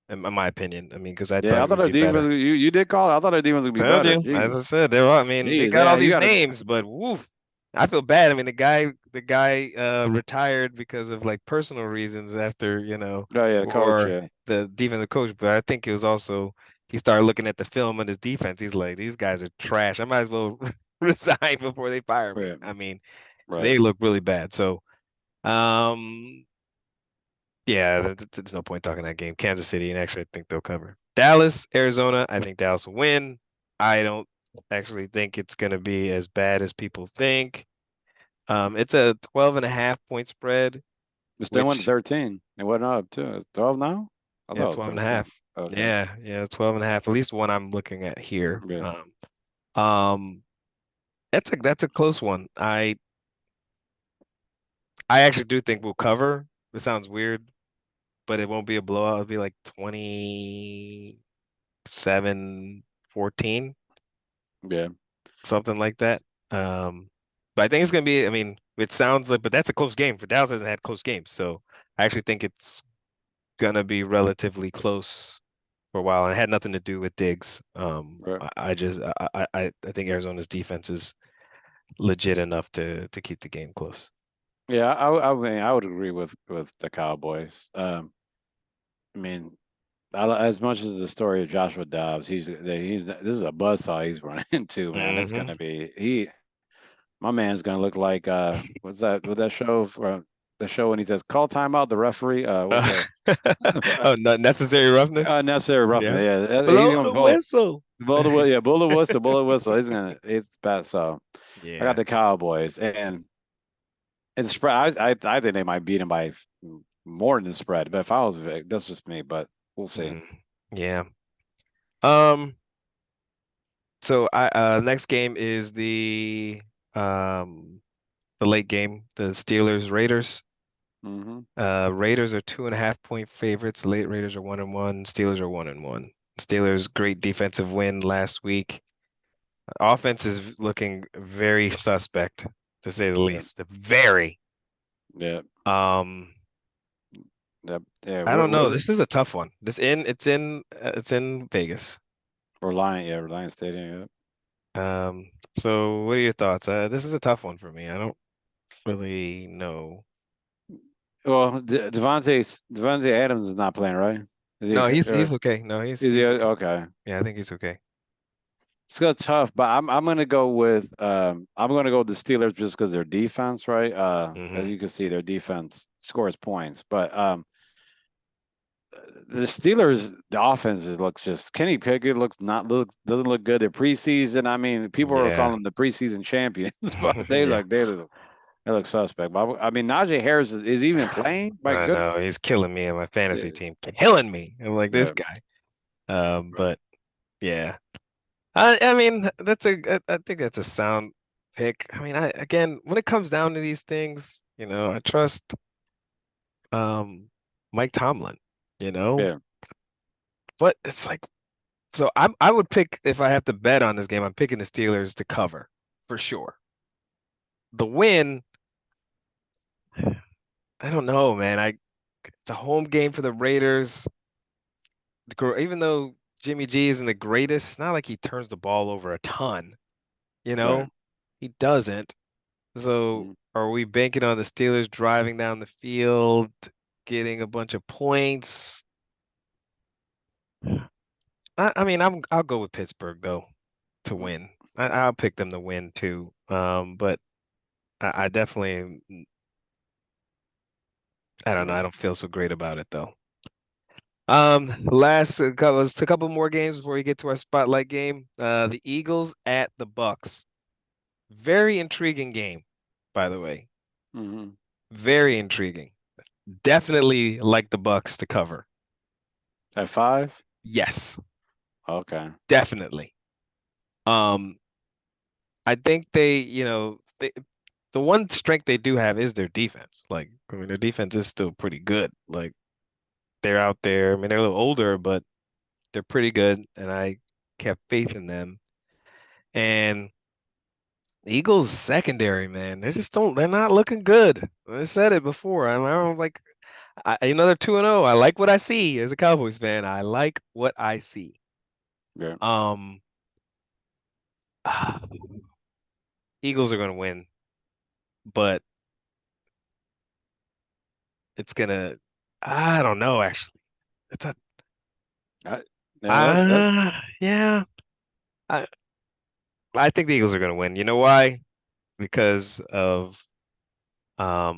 in my opinion. I mean, because I thought Yeah, I he thought would our be defense. better. You did call. I thought our defense would be Told better. you, as I Jesus, said, I mean, they jeez, got yeah, all you these got to. names, but woof, I feel bad. I mean, the guy retired because of like personal reasons after, Oh yeah, coach. or Yeah, the defensive coach, but I think it was also he started looking at the film on his defense. He's like, these guys are trash. I might as well resign before they fire me. right, I mean, right. they look really bad. So, um, yeah, there's no point talking that game. Kansas City, and actually, I think they'll cover. Dallas, Arizona, I think Dallas will win. I don't actually think it's going to be as bad as people think. It's a 12.5 point spread, It still went to which, 13. It went up too. It's 12 now. I yeah, thought it was 12 and a 13. half. Okay. Yeah, 12 and a half. At least one I'm looking at here. Yeah. Um, that's a close one. I actually do think we'll cover. It sounds weird, but it won't be a blowout. It'll be like 27-14, Yeah. something like that. But I think it's gonna be, I mean, it sounds like, but that's a close game for Dallas hasn't had close games. So I actually think it's gonna be relatively close for a while. And it had nothing to do with Diggs. Right. I think Arizona's defense is legit enough to keep the game close. Yeah. I mean, I would agree with the Cowboys. I mean, as much as the story of Joshua Dobbs, this is a buzzsaw he's running into, man. It's Hmm. gonna be my man's gonna look like what's that? What that show for the show when he says call timeout, the referee. What's that? Oh, not necessary roughness. Unnecessary roughness. Yeah. Yeah, he's Blow gonna the pull. whistle. Yeah, bullet whistle, bullet whistle. It's bad. So I got Yeah. the Cowboys, and spread. I think they might beat him by more than the spread. But if I was Vic, that's just me. But we'll see. Mm, yeah. Um, so next game is um the late game, the Steelers Raiders. Hmm. Raiders are 2.5 point favorites. Late Raiders are 1-1. Steelers are 1-1. Steelers great defensive win last week. Offense is looking very suspect, to say the Yeah, least. Very. yeah, Um, yeah, yeah. I don't know. Where's it? This is a tough one. It's in Vegas. Reliance Stadium. Yeah. So what are your thoughts? This is a tough one for me. I don't really know. Well, Devontae Adams is not playing, right? Is he? No, Okay? he's okay. No, Is he he's okay. okay? Yeah, I think he's okay. It's gonna tough, but I'm gonna go with the Steelers just because their defense, right? As Hmm. you can see, their defense scores points, but the Steelers, the offense looks just Kenny Pickett doesn't look good at preseason. I mean, people are Yeah. calling them the preseason champions, but they look suspect. But I mean, Najee Harris is even playing. My I goodness. know he's killing me in my Yeah, fantasy team. Killing me. I'm like this yeah, guy. right. But yeah. I mean I think that's a sound pick. I mean, again, when it comes down to these things, I trust um Mike Tomlin, you know? Yeah. But it's like so I would pick if I have to bet on this game, I'm picking the Steelers to cover for sure. The win, I don't know, man. It's a home game for the Raiders. Even though Jimmy G isn't the greatest, it's not like he turns the ball over a ton, you Right. know? He doesn't. So Mhm. are we banking on the Steelers driving down the field, getting a bunch of points? I mean, I'll go with Pittsburgh though to win. I'll pick them to win too. But I definitely, I don't know. Right. I don't feel so great about it though. Just a couple more games before we get to our spotlight game. The Eagles at the Bucks. Very intriguing game, by the way. Hmm. Very intriguing. Definitely like the Bucks to cover. At 5? Yes, Okay. definitely. Um, I think the one strength they do have is their defense. Like, I mean, their defense is still pretty good. Like, they're out there. I mean, they're a little older, but they're pretty good, and I kept faith in them. And the Eagles secondary, man, they're not looking good. I said it before. I'm like, they're 2-0. I like what I see as a Cowboys fan. I like what I see. Yeah. Um, Eagles are going to win, but it's gonna. I don't know, actually. It's a. I, yeah. That. Yeah. I I think the Eagles are gonna win. You know why? Because of I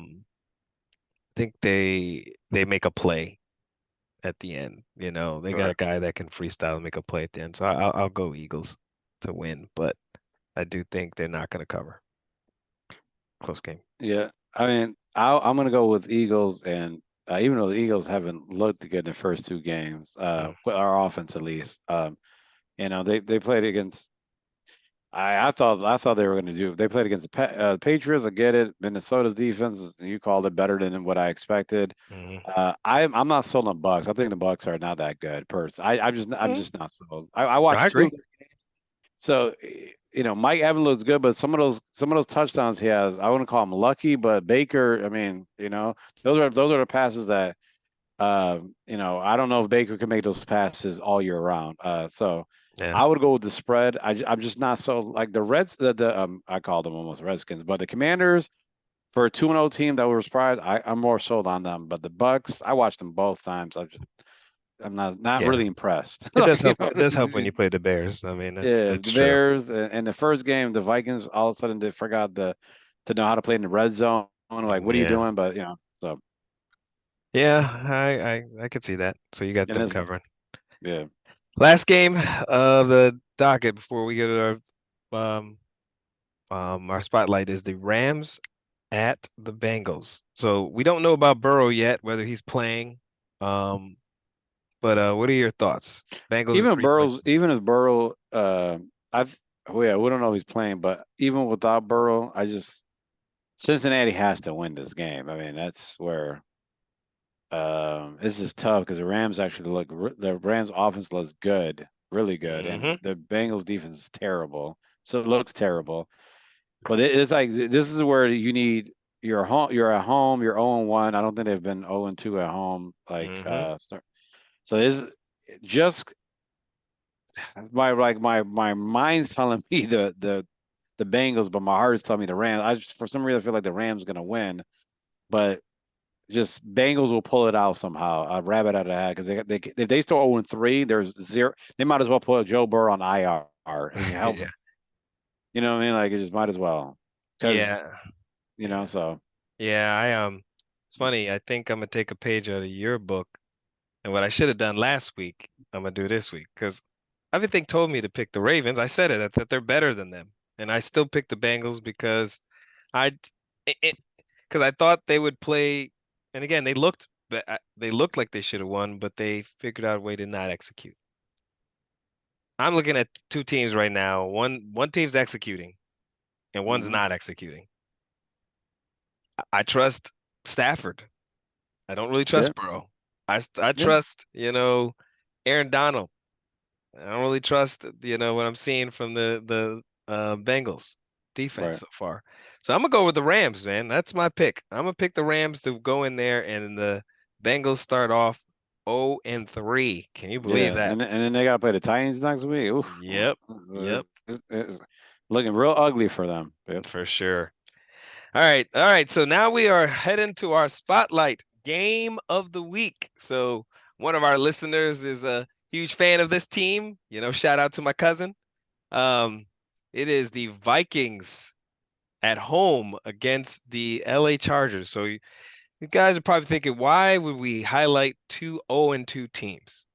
think they make a play at the end. You know, they got a Right. guy that can freestyle and make a play at the end. So I'll go Eagles to win, but I do think they're not gonna cover. Close game. Yeah. I mean, I'm gonna go with Eagles, and even though the Eagles haven't looked good in the first two games, Mm, with our offense at least, they played against. I thought they were going to do. They played against the Patriots. I get it. Minnesota's defense, you called it better than what I expected. mm, I'm not sold on Bucks. I think the Bucks are not that good. I'm mm. just not sold. I I watched two agree. of their games. So Mike Evans looks good, but some of those touchdowns he has, I wouldn't call him lucky, but Baker, I mean, those are the passes that I don't know if Baker can make those passes all year round. So Yeah. I would go with the spread. I'm just not so like the Reds. I called them almost Redskins, but the Commanders for a 2-0 team that was surprised. I'm more sold on them. But the Bucks, I watched them both times. I'm not Yeah. really impressed. It does like you help. know, It does help when you play the Bears. I mean, yeah, that's the true. Bears and the first game, the Vikings all of a sudden they forgot to know how to play in the red zone. Like, what are you Yeah. doing? But so Yeah, I could see that. So you got and them this, covering. yeah, Last game of the docket before we get to um our spotlight is the Rams at the Bengals. So we don't know about Burrow yet, whether he's playing. Um, but what are your thoughts? Bengals are even 3 points. Burrow, even if Burrow, I've, well, yeah, we don't know if he's playing, but even without Burrow, Cincinnati has to win this game. I mean, that's where this is tough because the Rams offense looks good, really good, and Hmm. the Bengals defense is terrible. So it looks terrible. But it's like this is where you need your home. You're at home. You're 0-1. I don't think they've been 0-2 at home. Hmm. So this just my mind's telling me the Bengals, but my heart is telling me the Rams. For some reason I feel like the Rams going to win, but just Bengals will pull it out somehow. A rabbit out of the hat because they if they start 0-3, there's zero. They might as well put Joe Burrow on IR. I mean, help. Yeah. You know what I mean? Like it just might as well because Yeah. Yeah. so. Yeah. It's funny. I think I'm gonna take a page out of your book, and what I should have done last week, I'm gonna do this week because everything told me to pick the Ravens. I said that they're better than them, and I still picked the Bengals because I because I thought they would play, and again, they looked like they should have won, but they figured out a way to not execute. I'm looking at two teams right now. One team's executing, and one's Mhm. not executing. I trust Stafford. I don't really Yeah, trust Burrow. I yeah, trust, Aaron Donald. I don't really trust, what I'm seeing from the Bengals defense right. so far. So I'm gonna go with the Rams, man. That's my pick. I'm gonna pick the Rams to go in there, and the Bengals start off 0-3. Can you believe Yeah, that? and then they got to play the Titans next week. Oof, Yep. Yep. it's looking real ugly for them. Yep. For sure. All right. All right. So now we are heading to our spotlight game of the week. So one of our listeners is a huge fan of this team. Shout out to my cousin. Um, it is the Vikings at home against the LA Chargers. So you guys are probably thinking, why would we highlight two 0-2 teams?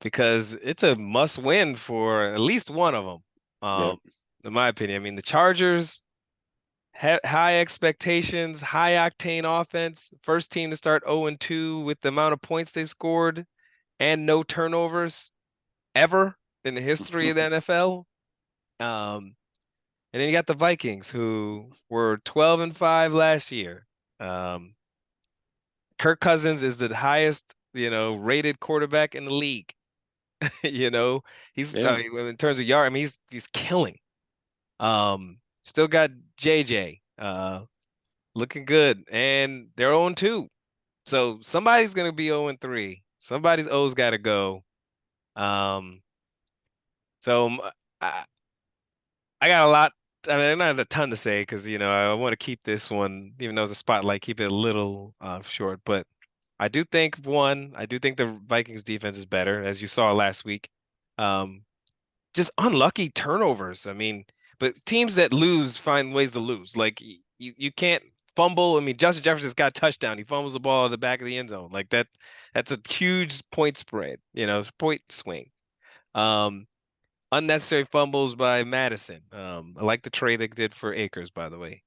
Because it's a must win for at least one of them. Yep. In my opinion, I mean, the Chargers high expectations, high octane offense, first team to start 0-2 with the amount of points they scored and no turnovers ever in the history of the NFL. Um, and then you got the Vikings, who were 12-5 last year. Um, Kirk Cousins is the highest, rated quarterback in the league. You know, he's Yeah. in terms of yard, I mean, he's killing. Still got JJ, looking good, and they're 0-2. So somebody's gonna be 0-3. Somebody's O's got to go. Um, so I, I got a lot. I mean, not a ton to say because I want to keep this one, even though it's a spotlight, keep it a little short. But I do think the Vikings defense is better, as you saw last week. Um, just unlucky turnovers. I mean, but teams that lose find ways to lose. Like you can't fumble. I mean, Justin Jefferson's got a touchdown. He fumbles the ball at the back of the end zone. Like that, that's a huge point spread. It's a point swing. Um, Unnecessary fumbles by Madison. I like the trade they did for Akers, by the way.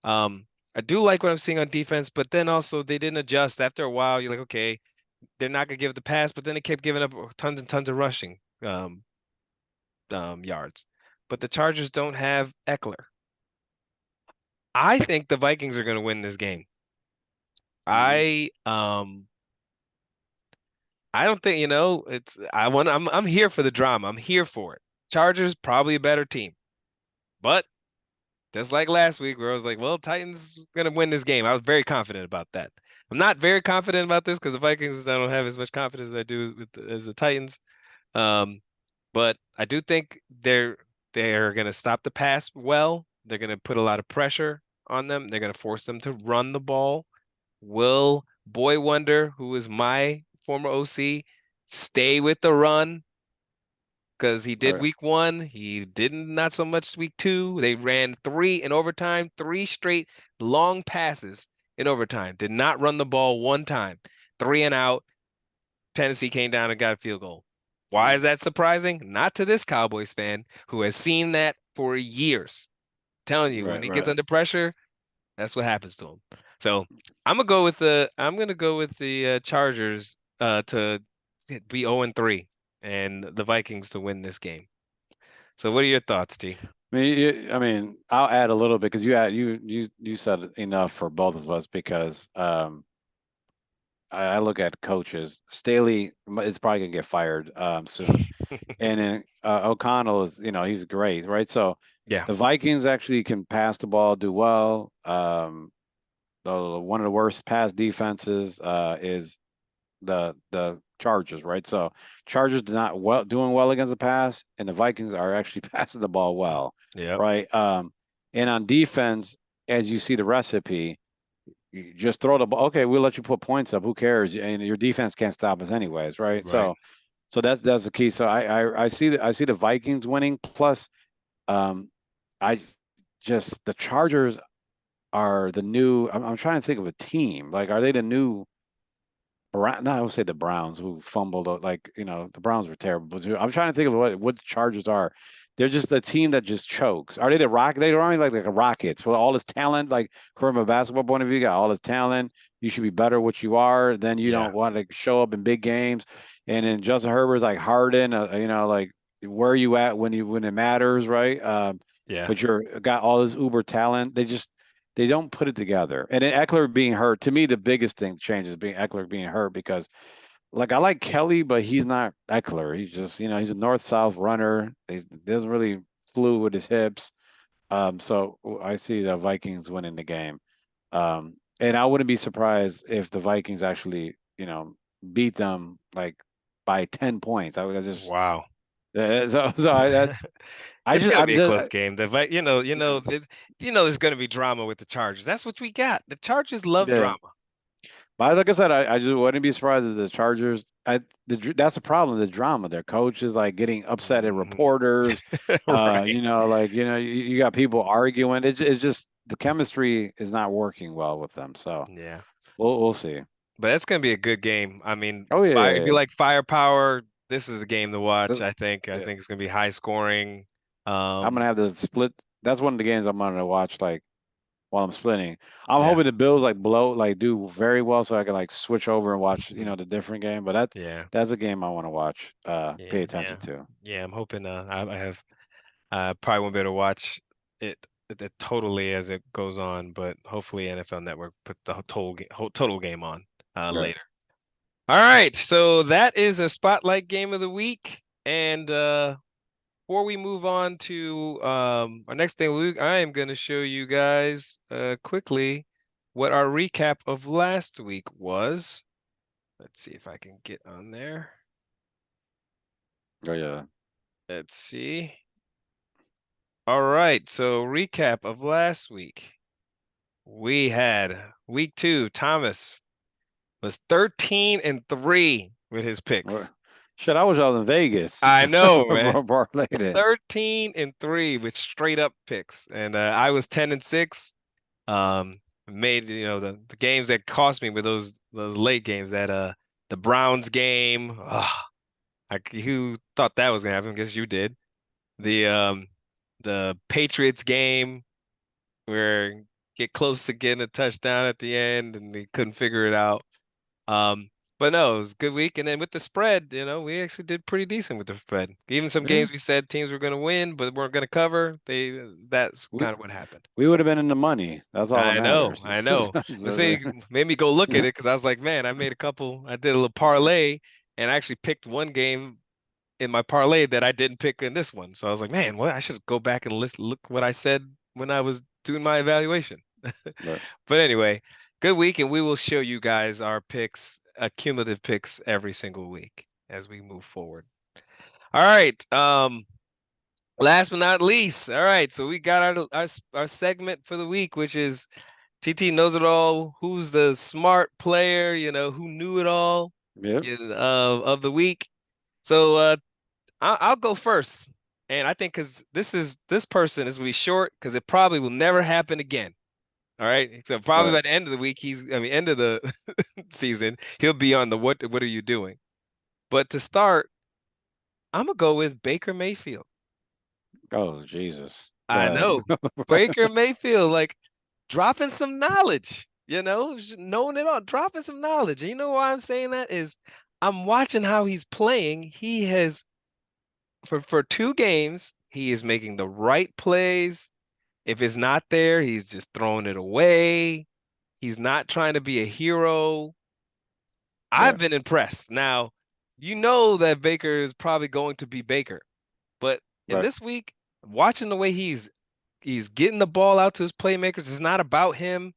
Um, I do like what I'm seeing on defense, but then also they didn't adjust. After a while, you're like, okay, they're not gonna give the pass, but then they kept giving up tons and tons of rushing yards. But the Chargers don't have Eckler. I think the Vikings are gonna win this game. Mm, I don't think, I'm here for the drama. I'm here for it. Chargers probably a better team. But just like last week, where I was like, well, Titans gonna win this game. I was very confident about that. I'm not very confident about this because the Vikings, I don't have as much confidence as I do as the Titans. Um, but I do think they're gonna stop the pass well. They're gonna put a lot of pressure on them. They're gonna force them to run the ball. Will Boy Wonder, who is my former OC, stay with the run? Because he did right. week one. He didn't not so much week two. They ran three in overtime, three straight long passes in overtime. Did not run the ball one time. Three and out. Tennessee came down and got a field goal. Why is that surprising? Not to this Cowboys fan who has seen that for years. Telling you, when Right. he gets Right. under pressure, that's what happens to him. So I'm gonna go with the Chargers to be 0-3 and the Vikings to win this game. So what are your thoughts, T? I mean, I'll add a little bit because you said enough for both of us because I look at coaches. Staley is probably gonna get fired soon, and then O'Connell is he's great, right? So Yeah, the Vikings actually can pass the ball, do well. One of the worst pass defenses is the Chargers, right? So Chargers do not doing well against the pass, and the Vikings are actually passing the ball well, yep, right? And on defense, as you see the recipe, you just throw the ball. Okay, we'll let you put points up. Who cares? And your defense can't stop us anyways, right? right. So that's the key. So I see the Vikings winning. Plus, um, I just the Chargers are the new. I'm trying to think of a team. Like, are they the new? No, I would say the Browns who fumbled. Like the Browns were terrible. But I'm trying to think of what the Chargers are. They're just the team that just chokes. Are they the Rock? They're only like a Rockets with all this talent. Like from a basketball point of view, you got all this talent. You should be better what you are. Then you Yeah, don't want to show up in big games. And then Justin Herbert's like Harden. Like where are you at when it matters, right? yeah, But you're got all this uber talent. they don't put it together. And then Eckler being hurt, to me, the biggest thing changes being Eckler being hurt because like I like Kelly, but he's not Eckler. He's just, he's a north-south runner. He doesn't really flew with his hips. So I see the Vikings winning the game. And I wouldn't be surprised if the Vikings actually, beat them like by 10 points. I just Wow. so I It's just gonna I'm be a just close game. There's gonna be drama with the Chargers. That's what we got. The Chargers love yeah. drama. But like I said, I just wouldn't be surprised if the Chargers. That's the problem. The drama. Their coach is like getting upset at Mhm. reporters. Right. You got people arguing. It's just the chemistry is not working well with them. So Yeah. we'll see. But that's gonna be a good game. I mean, Oh yeah, fire, if yeah, you yeah. like firepower, this is a game to watch. This- I think. I yeah. think it's gonna be high scoring. I'm gonna Um, have the split. That's one of the games I'm gonna watch like while I'm splitting. I'm yeah, hoping the Bills like do very well so I can like switch over and watch mhm, the different game. But yeah, that's a game I want to watch. Pay yeah, attention yeah, to. yeah. I'm hoping. I have. Probably won't be able to watch it totally as it goes on, but hopefully NFL Network put the total game on Right. later. All right, so that is a spotlight game of the week, and before we move on to our next thing, I am going to show you guys quickly what our recap of last week was. Let's see if I can get on there. Oh yeah. Let's see. All right, so recap of last week. We had week 2, Thomas was 13-3 with his Well, picks. shit, I wish I was in Vegas. I know, man. Parlayed it. 13-3 with straight up picks. And I was 10-6. Made the games that cost me with those late games, that the Browns game. Who thought that was gonna happen? I guess you did. The Patriots game where get close to getting a touchdown at the end and they couldn't figure it out. Um, but no, it was a good week. And then with the spread, we actually did pretty decent with the spread. Even some Yeah. games we said teams were going to win, but weren't going to cover. That's We kind of what happened. we would have been in the money. That's all that I know, matters. I know. This made me go look at it because I was like, man, I did a little parlay and I actually picked one game in my parlay that I didn't pick in this one. So I was like, man, what? I should go back and look what I said when I was doing my evaluation. Right. But anyway, good week, and we will show you guys our picks, cumulative picks every single week as we move forward. All right. Last but not least, all right. So we got our segment for the week, which is TT knows it all. Who's the smart player? Who knew it all Yep. of the week. So I'll go first, and I think because this person is gonna be short because it probably will never happen again. All right. So probably Right. by the end of the week, end of the season, he'll be on the what are you doing? But to start, I'm gonna go with Baker Mayfield. Oh Jesus. Go I know. ahead. Baker Mayfield, like dropping some knowledge, knowing it all, dropping some knowledge. And you know why I'm saying that is I'm watching how he's playing. He has for 2 games, he is making the right plays. If it's not there, he's just throwing it away. He's not trying to be a hero. I've Right. been impressed. Now, you know that Baker is probably going to be Baker, but in Right. this week, watching the way he's getting the ball out to his playmakers, it's not about him.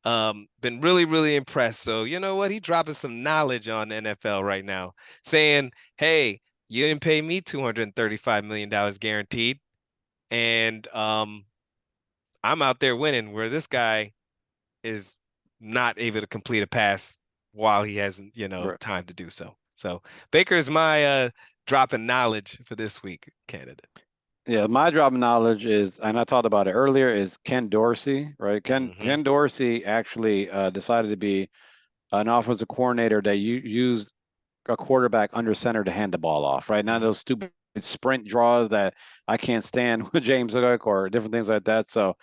Been really, really impressed. So you know what? He's dropping some knowledge on the NFL right now, saying, "Hey, you didn't pay me $235 million guaranteed, and I'm out there winning where this guy is not able to complete a pass while he hasn't, Right. time to do so. So Baker is my dropping knowledge for this week candidate. Yeah, my job knowledge is, and I talked about it earlier, is Ken Dorsey, right? Ken Hmm. Ken Dorsey actually decided to be an offensive coordinator that used a quarterback under center to hand the ball off, right? None of those stupid sprint draws that I can't stand with James Cook or different things like that. So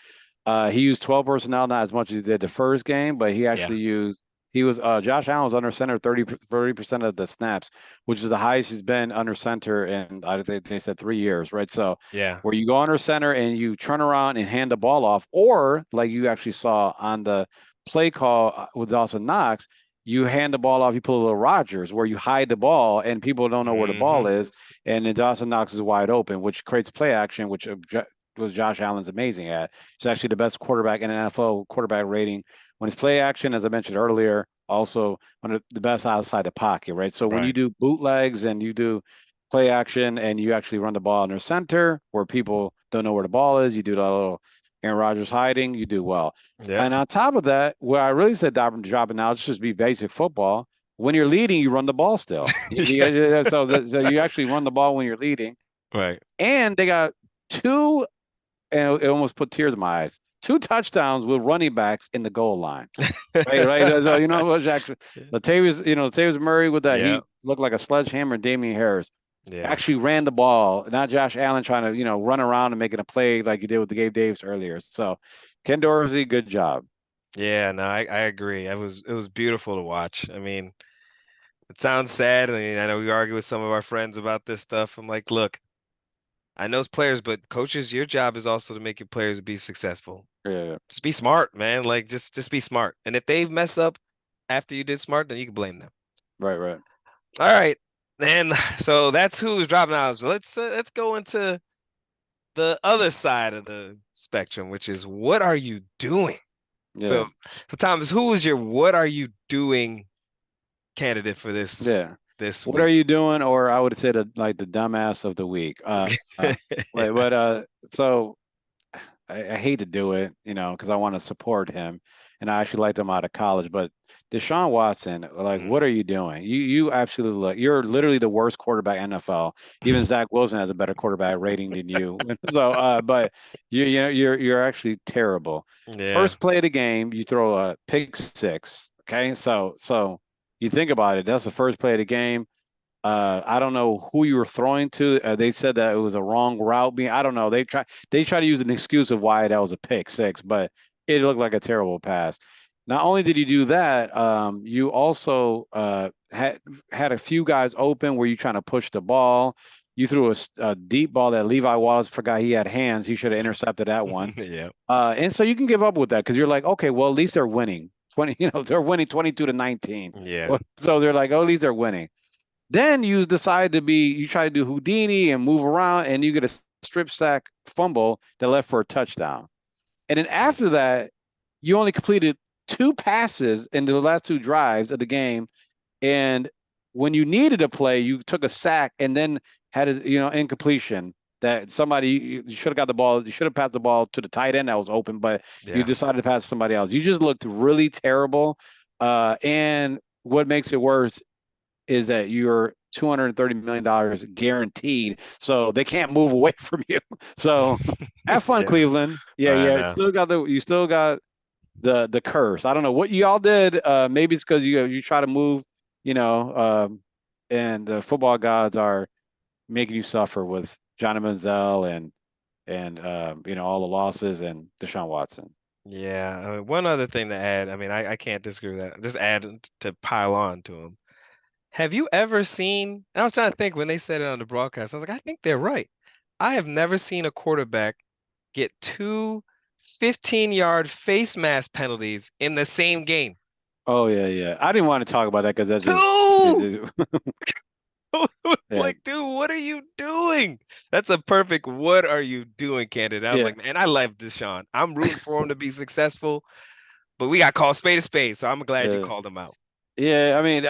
he used 12 personnel, not as much as he did the first game, but he Yeah. actually used He was Josh Allen was under center 30% of the snaps, which is the highest he's been under center in I think they said 3 years, right? So Yeah. where you go under center and you turn around and hand the ball off, or like you actually saw on the play call with Dawson Knox, you hand the ball off, you pull a little Rodgers where you hide the ball and people don't know where the ball Hmm. is, and then Dawson Knox is wide open, which creates play action, which was Josh Allen's amazing at. He's actually the best quarterback in an NFL quarterback rating when it's play action, as I mentioned earlier, also one of the best outside the pocket, right? So when you Right. do bootlegs and you do play action and you actually run the ball under center where people don't know where the ball is, you do that little Aaron Rodgers hiding, you do well. Yeah. And on top of that, where I really said dropping now, it's just be basic football. When you're leading, you run the ball still. Yeah. So you actually run the ball when you're leading. Right. And they got two, and it almost put tears in my eyes. Two touchdowns with running backs in the goal line. Right, right. So you know what actually Latavius Murray with that Yeah. he looked like a sledgehammer. Damian Harris Yeah. actually ran the ball, not Josh Allen trying to run around and making a play like he did with the Gabe Davis earlier. So Ken Dorsey, good job. Yeah, no, I agree. It was beautiful to watch. I mean, it sounds sad. I mean, I know we argue with some of our friends about this stuff. I'm like, look, I know it's players, but coaches, your job is also to make your players be successful. Yeah, Just be smart, man. Like just be smart. And if they mess up after you did smart, then you can blame them. right, right. All right. And so that's who's dropping out. So let's go into the other side of the spectrum, which is what are you doing? So, Yeah, so Thomas, who was your what are you doing candidate for yeah. this What are week? you doing? Or I would say the dumbass of the week. Wait, but so I hate to do it, because I want to support him, and I actually liked him out of college. But Deshaun Watson, like, what are you doing? You absolutely you're literally the worst quarterback in NFL. Even Zach Wilson has a better quarterback rating than you. So, but you're actually terrible. Yeah. First play of the game, you throw a pick six. Okay, so you think about it. That's the first play of the game. I don't know who you were throwing to. They said that it was a wrong route. I don't know. They try to use an excuse of why that was a pick six, but it looked like a terrible pass. Not only did you do that, you also had a few guys open where you trying to push the ball. You threw a deep ball that Levi Wallace forgot he had hands. He should have intercepted that one. Yeah. And so you can give up with that because you're like, okay, well, at least they're winning. 20, they're winning 22-19. Yeah. So they're like, oh, at least they're winning. Then you try to do Houdini and move around, and you get a strip sack fumble that left for a touchdown. And then after that, you only completed two passes in the last two drives of the game. And when you needed a play, you took a sack and then had a incompletion that somebody you should have got the ball. You should have passed the ball to the tight end that was open, but you Yeah. decided to pass to somebody else. You just looked really terrible. And what makes it worse is that you're $230 million guaranteed. So they can't move away from you. So have fun, Yeah. Cleveland. Yeah, I yeah. know. You still got the curse. I don't know what y'all did. Maybe it's because you try to move, you know, and the football gods are making you suffer with Johnny Manziel and all the losses and Deshaun Watson. Yeah. I mean, one other thing to add, I mean, I can't disagree with that. Just add to pile on to him. Have you ever seen, I was trying to think when they said it on the broadcast, I was like, I think they're right. I have never seen a quarterback get two 15-yard face mask penalties in the same game. Oh yeah, yeah. I didn't want to talk about that because that's just Two! it, yeah, Like, dude, what are you doing? That's a perfect what are you doing candidate. I was yeah. like, man, I love Deshaun. I'm rooting for him to be successful, but we got to call spade a spade. So I'm glad you Uh, called him out. Yeah, I mean,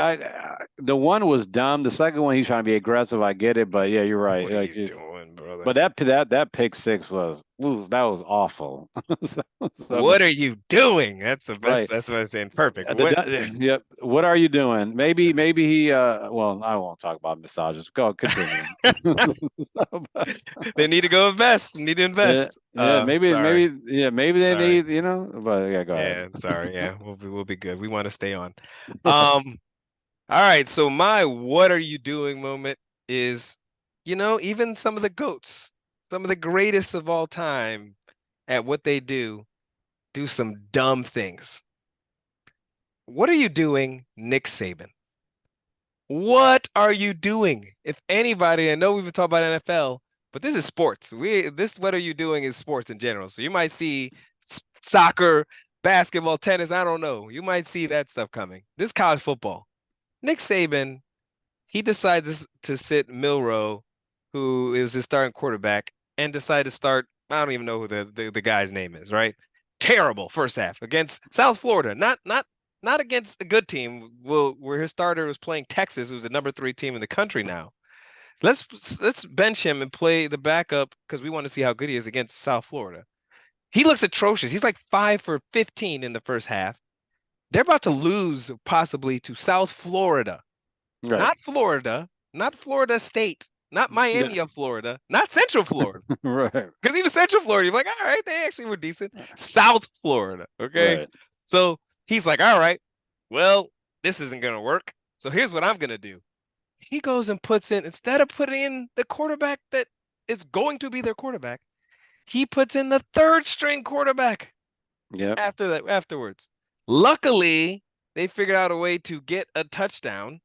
the one was dumb. The second one, he's trying to be aggressive. I get it, but yeah, you're right. What are you doing, brother? But that pick six was, ooh, that was awful. So, What but are you doing? That's the best. right, That's what I'm saying. Perfect. What yep. What are you doing? Maybe he. Well, I won't talk about massages. Go continue. they need to go invest. Need to Yeah, invest. yeah. Sorry. Maybe they Sorry. need. But yeah, go ahead. Yeah, sorry. Yeah, we'll be good. We want to stay on. Um, all right. So my what are you doing moment is, even some of the GOATs, some of the greatest of all time at what they do some dumb things. What are you doing, Nick Saban? What are you doing? If anybody, I know we've been talking about NFL, but this is sports. This what are you doing is sports in general. So you might see soccer, basketball, tennis. I don't know. You might see that stuff coming. This college football. Nick Saban, he decides to sit Milrow, who is his starting quarterback, and decide to start. I don't even know who the guy's name is. Right? Terrible first half against South Florida. Not against a good team. Where his starter was playing Texas, who's the number 3 team in the country now. Let's bench him and play the backup because we want to see how good he is against South Florida. He looks atrocious. He's like 5 for 15 in the first half. They're about to lose possibly to South Florida, Right. not Florida State, not Yeah. Miami of Florida, not Central Florida. Right. Because even Central Florida, you're like, all right, they actually were decent. South Florida, okay? Right. So he's like, all right, well, this isn't going to work. So here's what I'm going to do. He goes and puts in, instead of putting in the quarterback that is going to be their quarterback, he puts in the third string quarterback Yep. afterwards. Luckily, they figured out a way to get a touchdown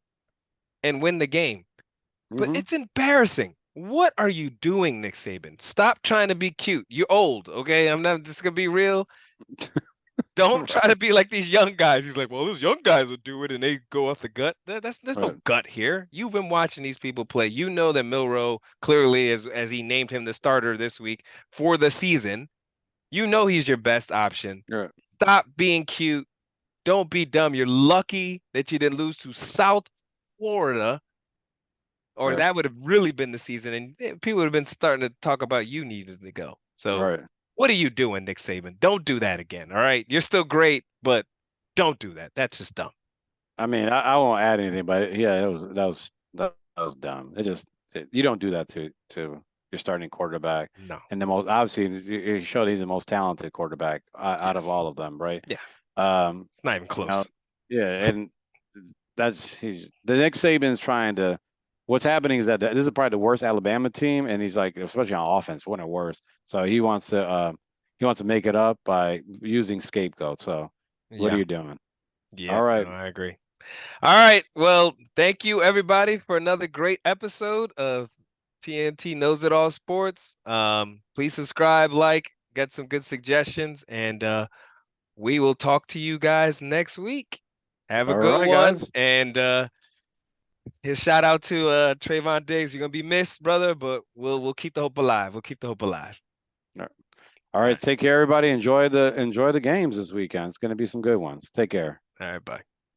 and win the game. But Hmm. it's embarrassing. What are you doing, Nick Saban? Stop trying to be cute. You're old, okay? I'm not just gonna be real. Don't try to Right. be like these young guys. He's like, well, those young guys will do it and they go off the gut. There's no Right. gut here. You've been watching these people play. You know that Milrow clearly, as he named him the starter this week for the season, you know he's your best option. Right. Stop being cute. Don't be dumb. You're lucky that you didn't lose to South Florida, or Right. that would have really been the season, and people would have been starting to talk about you needed to go. So, Right. what are you doing, Nick Saban? Don't do that again. All right, you're still great, but don't do that. That's just dumb. I mean, I won't add anything, but yeah, that was dumb. You don't do that to your starting quarterback, No. and the most obviously he showed he's the most talented quarterback out of Yes. all of them, right? Yeah. Um, It's not even you know, close. yeah, and that's he's the Nick Saban's trying to. What's happening is that this is probably the worst Alabama team, and he's like, especially on offense, one of the worst. So he wants to make it up by using scapegoat. So what are Yeah. you doing? Yeah. All No, right. I agree. All right. Well, thank you everybody for another great episode of TNT Knows It All Sports. Please subscribe, like, get some good suggestions, and we will talk to you guys next week. Have a All good right, one. guys. And his shout out to Trayvon Diggs. You're gonna be missed, brother, but we'll keep the hope alive. We'll keep the hope alive. All All right, right. take care, everybody. Enjoy the games this weekend. It's going to be some good ones. Take care. All right, bye.